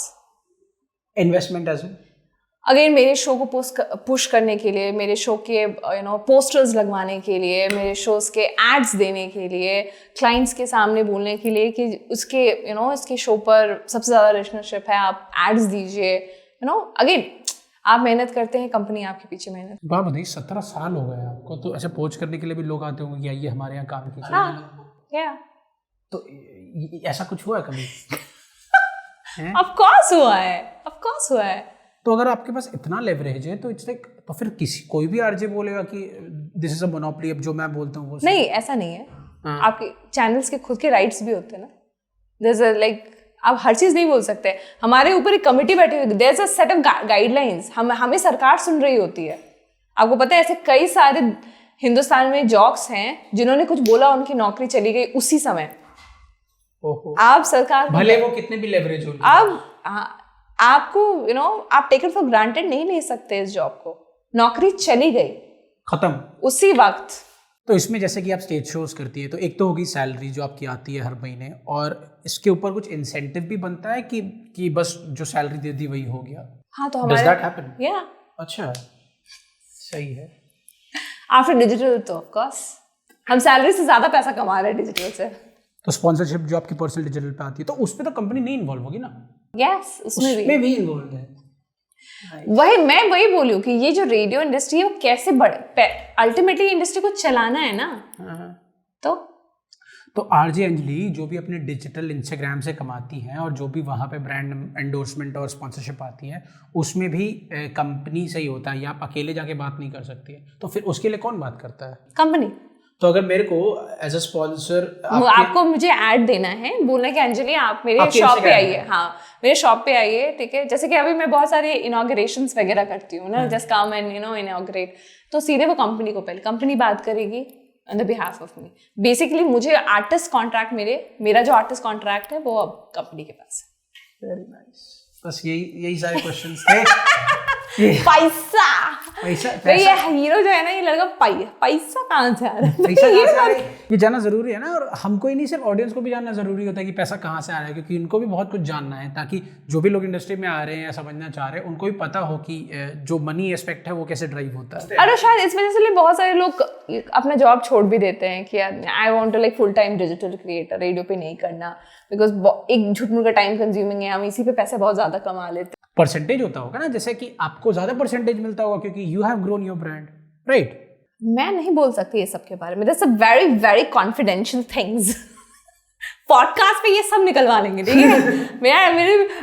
investment as again मेरे शो को पुश करने के लिए, मेरे शो के पोस्टर्स लगवाने के लिए, मेरे शोज के एड्स देने के लिए, क्लाइंट्स के सामने बोलने के लिए कि उसके इसके शो पर सबसे ज़्यादा लिसनरशिप है, आप एड्स दीजिए, अगेन आप मेहनत करते हैं, कंपनी आपके पीछे मेहनत। बात बताइए, 17 साल हो गए आपको, तो ऐसे पोच करने के लिए भी लोग आते होंगे कि आइए हमारे यहाँ काम कीजिए। हाँ, क्या तो ऐसा कुछ हुआ है कभी? ऑफ कोर्स हुआ है। तो अगर आपके पास इतना लेवरेज है तो इट्स लाइक, तो फिर कोई भी आरजे बोलेगा कि दिस इज अ मोनोपोली, अब जो मैं बोलता हूँ वो नहीं, ऐसा नहीं है। आपके चैनल्स के खुद के राइट्स भी होते हैं ना, देयर इज लाइक आप हर चीज नहीं बोल सकते। हमारे ऊपर एक कमिटी बैठी हुई, there is a set of guidelines, हमें सरकार सुन रही होती है। आपको पता है ऐसे कई सारे हिंदुस्तान में जॉक्स हैं जिन्होंने कुछ बोला, उनकी नौकरी चली गई उसी समय। आप सरकार भले वो कितने भी लेवरेज हो, आपको आप टेक इट फॉर ग्रांटेड नहीं ले सकते इस जॉब को, नौकरी चली गई, खत्म उसी वक्त। तो इसमें जैसे कि आप स्टेज शोज करती है, तो एक तो होगी सैलरी जो आपकी आती है हर महीने, और इसके ऊपर कुछ इंसेंटिव भी बनता है कि बस जो सैलरी दे दी वही हो गया? हाँ, तो हमारे Does that happen? Yeah. अच्छा, सही है। आफ्टर डिजिटल तो ऑफ कोर्स हम सैलरी से ज्यादा पैसा कमा रहे हैं डिजिटल से। तो स्पॉन्सरशिप जो आपकी पर्सनल डिजिटल पे आती है, तो उसमें तो कंपनी नहीं इन्वॉल्व होगी ना? यस, उसमें भी इन्वॉल्व है। मैं वही बोलूँ कि ये जो रेडियो इंडस्ट्री है वो कैसे बढ़े, अल्टीमेटली इंडस्ट्री को चलाना है ना। तो आरजे अंजलि जो भी अपने डिजिटल इंस्टाग्राम से कमाती हैं, और जो भी वहाँ पे ब्रांड एंडोर्समेंट और स्पॉन्सरशिप आती है, उसमें भी कंपनी से ही होता है, या आप अकेले जाके बात नहीं कर सकती है, तो फिर उसके लिए कौन बात करता है? कंपनी। तो अगर मेरे को एज अ स्पॉन्सर आपको मुझे ऐड देना है, बोलना कि अंजलि आप मेरे शॉप पे आइए, हाँ मेरे शॉप पे आइए, ठीक है। जैसे कि अभी मैं बहुत सारे इनॉग्रेशंस वगैरह करती हूँ ना, जस्ट कम एंड इनॉग्रेट, तो सीधे वो कंपनी को, पहले कंपनी बात करेगी on the behalf of me. Basically मुझे आर्टिस्ट कॉन्ट्रैक्ट, मेरा जो आर्टिस्ट कॉन्ट्रैक्ट है वो अब कंपनी के पास है। Very nice. बस यही सारे क्वेश्चंस थे। पैसा तो ये हीरो जो है ना, ये लड़का पैसा कहाँ से आ रहा है, पैसा कहाँ से आ रहा है ये जानना जरूरी है ना। और हमको ही नहीं, सिर्फ ऑडियंस को भी जानना जरूरी होता है कि पैसा कहाँ से आ रहा है, क्योंकि उनको भी बहुत कुछ जानना है, ताकि जो भी लोग इंडस्ट्री में आ रहे हैं या समझना चाह रहे हैं उनको भी पता हो कि जो मनी एस्पेक्ट है वो कैसे ड्राइव होता है। अरे शायद इस वजह से बहुत सारे लोग अपना जॉब छोड़ भी देते हैं कि यार I want to like full time digital creator, radio पे नहीं करना, बिकॉज एक झूठ का टाइम कंज्यूमिंग है, हम इसी पे पैसे बहुत ज्यादा कमा लेते हैं। परसेंटेज होता होगा ना, जैसे कि आपको ज्यादा परसेंटेज मिलता होगा क्योंकि you have grown your brand, right? मैं नहीं बोल सकती ये सब के बारे में, that's a very very confidential things. Podcast पे ये सब निकलवा लेंगे, ठीक है?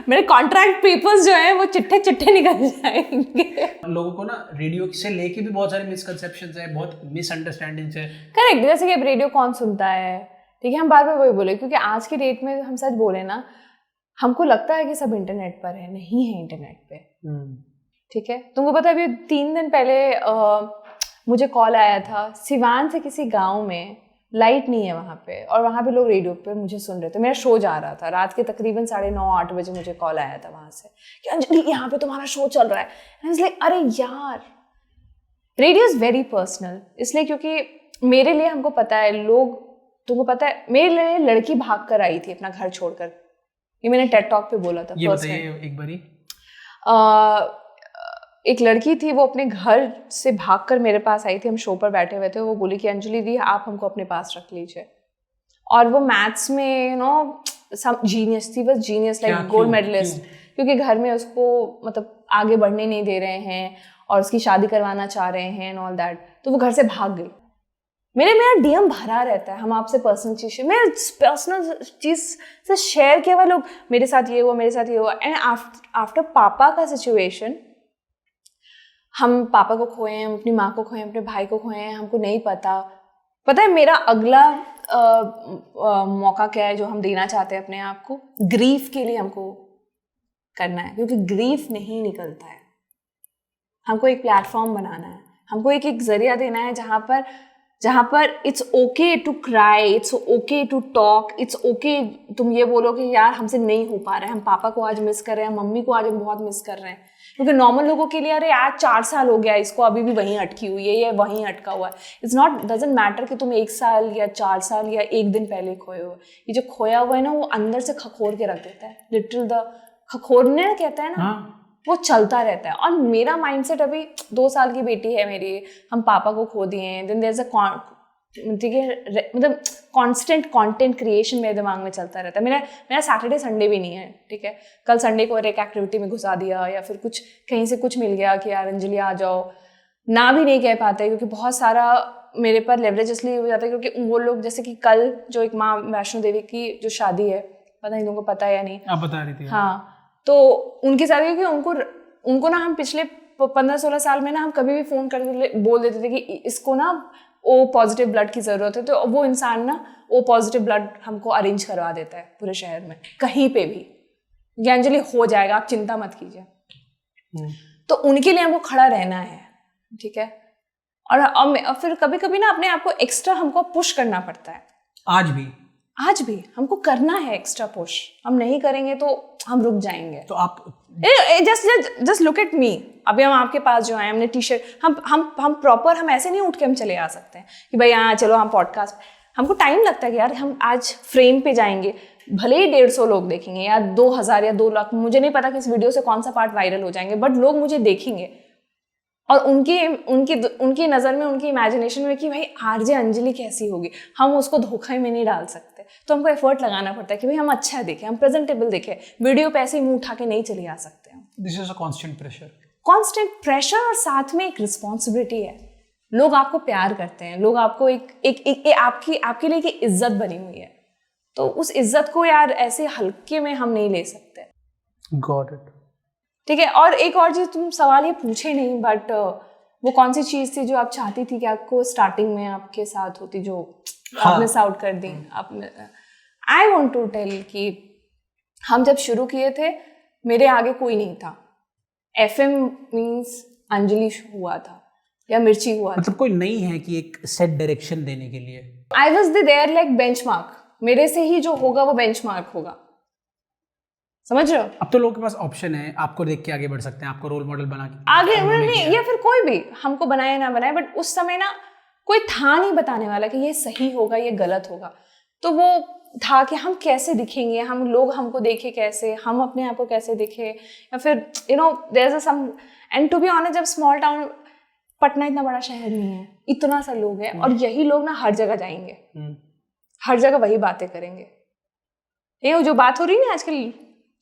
मेरे कॉन्ट्रैक्ट पेपर्स जो हैं वो चिट्ठे निकल जाएंगे। लोगों को ना रेडियो से लेके भी बहुत सारे मिसकंसेप्शंस है, बहुत मिसअंडरस्टैंडिंग्स है। करेक्ट, जैसे कि अब रेडियो कौन सुनता है, ठीक है, हम बार बार वही बोले, क्योंकि आज की डेट में हम सच बोले ना, हमको लगता है कि सब इंटरनेट पर है, नहीं है इंटरनेट पे, ठीक है? तुमको पता है अभी 3 दिन पहले मुझे कॉल आया था सिवान से, किसी गांव में लाइट नहीं है वहाँ पे, और वहाँ पे लोग रेडियो पे मुझे सुन रहे थे, मेरा शो जा रहा था रात के तकरीबन 9:30-8 बजे, मुझे कॉल आया था वहाँ से कि अंजलि यहाँ पे तुम्हारा शो चल रहा है। आई वाज लाइक अरे यार, रेडियो इज़ वेरी पर्सनल, इसलिए क्योंकि मेरे लिए, हमको पता है, लोग, तुमको पता है मेरे लिए लड़की भाग कर आई थी अपना घर छोड़कर, ये मैंने टेड टॉक पे बोला था। ये बताइए एक बारी। एक लड़की थी, वो अपने घर से भागकर मेरे पास आई थी, हम शो पर बैठे हुए थे, वो बोली कि अंजलि दी आप हमको अपने पास रख लीजिए, और वो मैथ्स में जीनियस थी, बस जीनियस, लाइक गोल्ड मेडलिस्ट, क्योंकि घर में उसको मतलब आगे बढ़ने नहीं दे रहे हैं और उसकी शादी करवाना चाह रहे हैं एंड ऑल दैट, तो वो घर से भाग गई। मेरा डीएम भरा रहता है, हम आपसे पर्सनल चीज़, मैं पर्सनल चीज़ से शेयर किया हुआ, लोग मेरे साथ ये हुआ, मेरे साथ ये हुआ, एंड आफ्टर पापा का सिचुएशन, हम पापा को खोए हैं, अपनी माँ को खोए हैं, अपने भाई को खोए हैं, हमको नहीं पता है मेरा अगला मौका क्या है जो हम देना चाहते हैं अपने आप को। ग्रीफ के लिए हमको करना है, क्योंकि ग्रीफ नहीं निकलता है, हमको एक प्लेटफॉर्म बनाना है, हमको एक जरिया देना है जहाँ पर it's okay to cry, it's okay to talk, it's okay तुम ये बोलो कि यार हमसे नहीं हो पा रहा है, हम पापा को आज मिस कर रहे हैं, मम्मी को आज हम बहुत मिस कर रहे हैं, क्योंकि नॉर्मल लोगों के लिए अरे आज 4 साल हो गया, इसको अभी भी वहीं अटकी हुई है, ये वहीं अटका हुआ है। इट्स नॉट, डजंट मैटर कि तुम 1 साल या 4 साल या 1 दिन पहले खोए हो, ये जो खोया हुआ है ना, वो अंदर से खखोर के रख देता है, लिटरल द खखोरने कहता है ना, वो चलता रहता है। और मेरा माइंडसेट अभी 2 साल की बेटी है मेरी, हम पापा को खो दिए हैं, देन देयर इज अ, ठीक है, मतलब कांस्टेंट कंटेंट क्रिएशन मेरे दिमाग में चलता रहता है। मेरा सैटरडे संडे भी नहीं है, ठीक है? कल संडे को एक एक्टिविटी में घुसा दिया, या फिर कुछ कहीं से कुछ मिल गया कि यार अंजलि आ जाओ, ना भी नहीं कह पाते, क्योंकि बहुत सारा मेरे पर लेवरेज इसलिए हो जाता है क्योंकि वो लोग, जैसे कि कल जो एक माँ वैष्णो देवी की जो शादी है, पता नहीं तुमको पता है या नहीं, आप बता रही थी। हाँ, तो उनकी शादी, क्योंकि उनको ना हम पिछले 15-16 साल में ना, हम कभी भी फ़ोन कर बोल देते थे कि इसको ना ओ पॉजिटिव ब्लड की ज़रूरत है, तो वो इंसान ना ओ पॉजिटिव ब्लड हमको अरेंज करवा देता है पूरे शहर में, कहीं पे भी, कि अंजलि हो जाएगा, आप चिंता मत कीजिए। तो उनके लिए हमको खड़ा रहना है, ठीक है? और फिर कभी कभी ना अपने आप को एक्स्ट्रा हमको पुश करना पड़ता है। आज भी हमको करना है एक्स्ट्रा पुश, हम नहीं करेंगे तो हम रुक जाएंगे। तो आप जस्ट लुक एट मी, अभी हम आपके पास जो आए, हमने टी शर्ट, हम प्रॉपर, हम ऐसे नहीं उठ के हम चले आ सकते हैं कि भाई हाँ चलो हम पॉडकास्ट, हमको टाइम लगता है कि यार हम आज फ्रेम पे जाएंगे, भले ही 150 लोग देखेंगे या 2000 या 2 लाख, मुझे नहीं पता कि इस वीडियो से कौन सा पार्ट वायरल हो जाएंगे, बट लोग मुझे देखेंगे और उनकी नज़र में, उनकी इमेजिनेशन में कि भाई आरजे अंजलि कैसी होगी, हम उसको धोखे में नहीं डाल सकते, तो हमको एफर्ट लगाना पड़ता है कि भाई हम अच्छा देखें, हम प्रेजेंटेबल देखें, वीडियो पे ऐसे ही मुंह उठा के नहीं चले आ सकते हैं। This is a constant pressure और साथ में एक रिस्पॉन्सिबिलिटी है। लोग आपको प्यार करते हैं, लोग आपको आपके लिए एक इज्जत बनी हुई है, तो उस इज्जत को यार ऐसे हल्के में हम नहीं ले सकते। Got it. ठीक है, और एक और चीज़, तुम सवाल ये पूछे नहीं, बट वो कौन सी चीज़ थी जो आप चाहती थी कि आपको स्टार्टिंग में आपके साथ होती, जो आप मिस आउट कर दी आपने? आई वॉन्ट टू टेल कि हम जब शुरू किए थे, मेरे आगे कोई नहीं था। FM मीन्स अंजलि हुआ था या मिर्ची हुआ था, मतलब कोई नहीं है कि एक सेट डायरेक्शन देने के लिए। I was there like benchmark, मेरे से ही जो होगा वो बेंचमार्क होगा, समझ रहे हो? अब तो लोगों के पास ऑप्शन है, आपको देख के आगे बढ़ सकते हैं, आपको रोल मॉडल बना के आगे नहीं, या फिर कोई भी हमको बनाए ना बनाए, बट उस समय ना कोई था नहीं बताने वाला कि ये सही होगा ये गलत होगा। तो वो था कि हम कैसे दिखेंगे, हम लोग हमको देखे कैसे, हम अपने आप को कैसे दिखे, या फिर you know there is some. And to be honest, जब स्मॉल टाउन, पटना इतना बड़ा शहर नहीं है, इतना सा लोग हैं, और यही लोग ना हर जगह जाएंगे, हर जगह वही बातें करेंगे। ये जो बात हो रही है ना आजकल,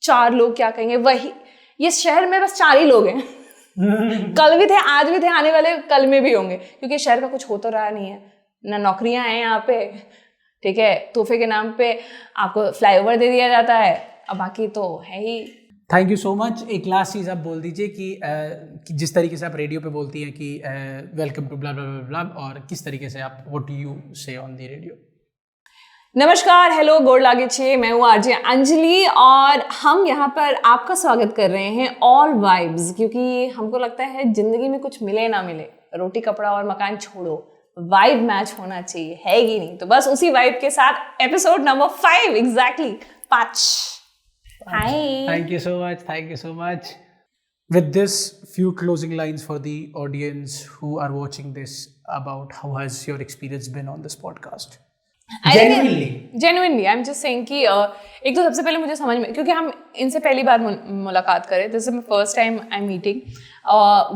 4 लोग क्या कहेंगे, वही। ये शहर में बस 4 ही लोग हैं। कल भी थे, आज भी थे, आने वाले कल में भी होंगे, क्योंकि शहर का कुछ हो तो रहा नहीं है ना, नौकरियां हैं यहाँ पे, ठीक है, तोहफे के नाम पे आपको फ्लाईओवर दे दिया जाता है, अब बाकी तो है ही। Thank you so much. एक लास्ट चीज़ आप बोल दीजिए कि जिस तरीके से आप रेडियो पे बोलती हैं कि वेलकम टू ब्ला ब्ला ब्ला, और किस तरीके से आप व्हाट डू यू से ऑन द रेडियो? नमस्कार, हेलो, गोड़ लागे छे, मैं हूँ आरजे अंजलि, और हम यहाँ पर आपका स्वागत कर रहे हैं ऑल वाइब्स, क्योंकि हमको लगता है जिंदगी में कुछ मिले ना मिले, रोटी कपड़ा और मकान छोड़ो, वाइब मैच होना चाहिए, है कि नहीं? तो बस उसी वाइब के साथ episode number 5, exactly 5। Hi, thank you so much, thank you so much. With this, few closing lines for the audience who are watching this about how has your experience been on this podcast? Genuinely, I'm just saying कि एक तो सबसे पहले मुझे समझ में, क्योंकि हम इनसे पहली बार मुलाकात करें, this is my first time I am meeting,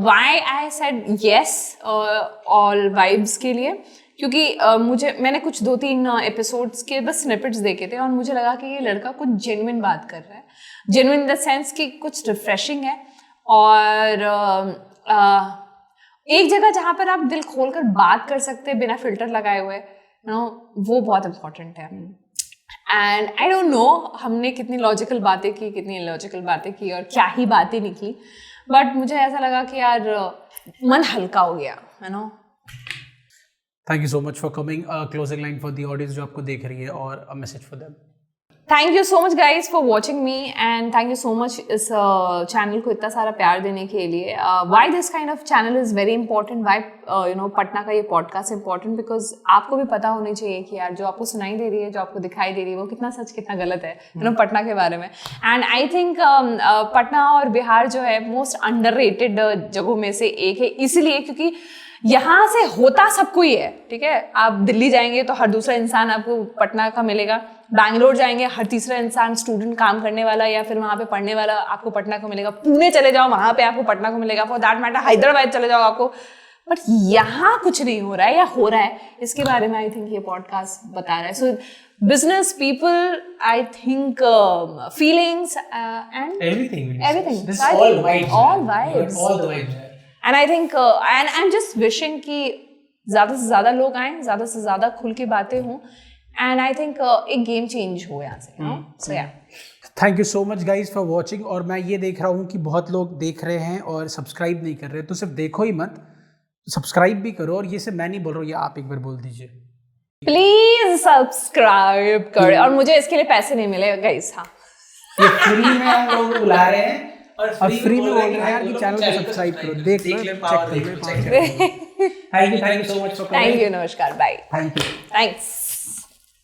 why I said yes all vibes के लिए, क्योंकि मैंने कुछ 2-3 एपिसोड्स के बस स्निपेट्स देखे थे, और मुझे लगा कि ये लड़का कुछ जेन्युइन बात कर रहा है, जेन्युइन इन द सेंस कि कुछ रिफ्रेशिंग है, और एक जगह जहाँ पर आप दिल खोल कर बात कर सकते हैं बिना फिल्टर लगाए हुए, वो बहुत इम्पोर्टेंट है। एंड आई डोंट नो हमने कितनी लॉजिकल बातें की, कितनी इलॉजिकल बातें की, और क्या ही बातें निकली, बट मुझे ऐसा लगा कि यार मन हल्का हो गया, है ना। Thank you so much for coming. Closing line for the audience जो आपको देख रही है, और a message for them. Thank you so much guys for watching me, and thank you so much इस चैनल को इतना सारा प्यार देने के लिए। Why this kind of channel is very important, why Patna का ये पॉडकास्ट इंपॉर्टेंट, बिकॉज आपको भी पता होनी चाहिए कि यार जो आपको सुनाई दे रही है, जो आपको दिखाई दे रही है, वो कितना सच कितना गलत है, पटना के बारे में। एंड आई थिंक पटना और बिहार जो है मोस्ट अंडररेटेड जगहों में से एक है, इसलिए क्योंकि यहाँ से होता सब कोई है, ठीक है। आप दिल्ली जाएंगे तो हर दूसरा इंसान आपको पटना का मिलेगा, बैंगलोर जाएंगे हर तीसरा इंसान स्टूडेंट काम करने वाला या फिर वहाँ पे पढ़ने वाला आपको पटना को मिलेगा, पुणे चले जाओ वहाँ पे आपको पटना को मिलेगा, फॉर दैट मैटर हैदराबाद चले जाओ आपको। बट यहाँ कुछ नहीं हो रहा है या हो रहा है, इसके बारे में आई थिंक ये पॉडकास्ट बता रहा है। सो business people, I think feelings and everything, all vibes. And I think and I'm just wishing कि ज़्यादा से ज़्यादा लोग आएं, ज़्यादा से ज़्यादा खुल के बातें हों, and I think एक गेम चेंज हो यहाँ से, so yeah. Thank you so much guys for watching. और मैं ये देख रहा हूँ कि बहुत लोग देख रहे हैं और सब्सक्राइब नहीं कर रहे, तो सिर्फ देखो ही मत, सब्सक्राइब भी करो। और ये सिर्फ मैं नहीं बोल रहा हूँ, ये आप एक बार बोल दीजिए, प्लीज सब्सक्राइब करें, और मुझे इसके लिए पैसे नहीं मिले गाइज। हाँ, ये फ्री में हम लोग बुला रहे हैं, और फ्री में बोल रहे हैं कि चैनल को सब्सक्राइब करो, देख लो, चेक करो। थैंक यू, नमस्कार, बाय, थैंक यू। थैंक्स।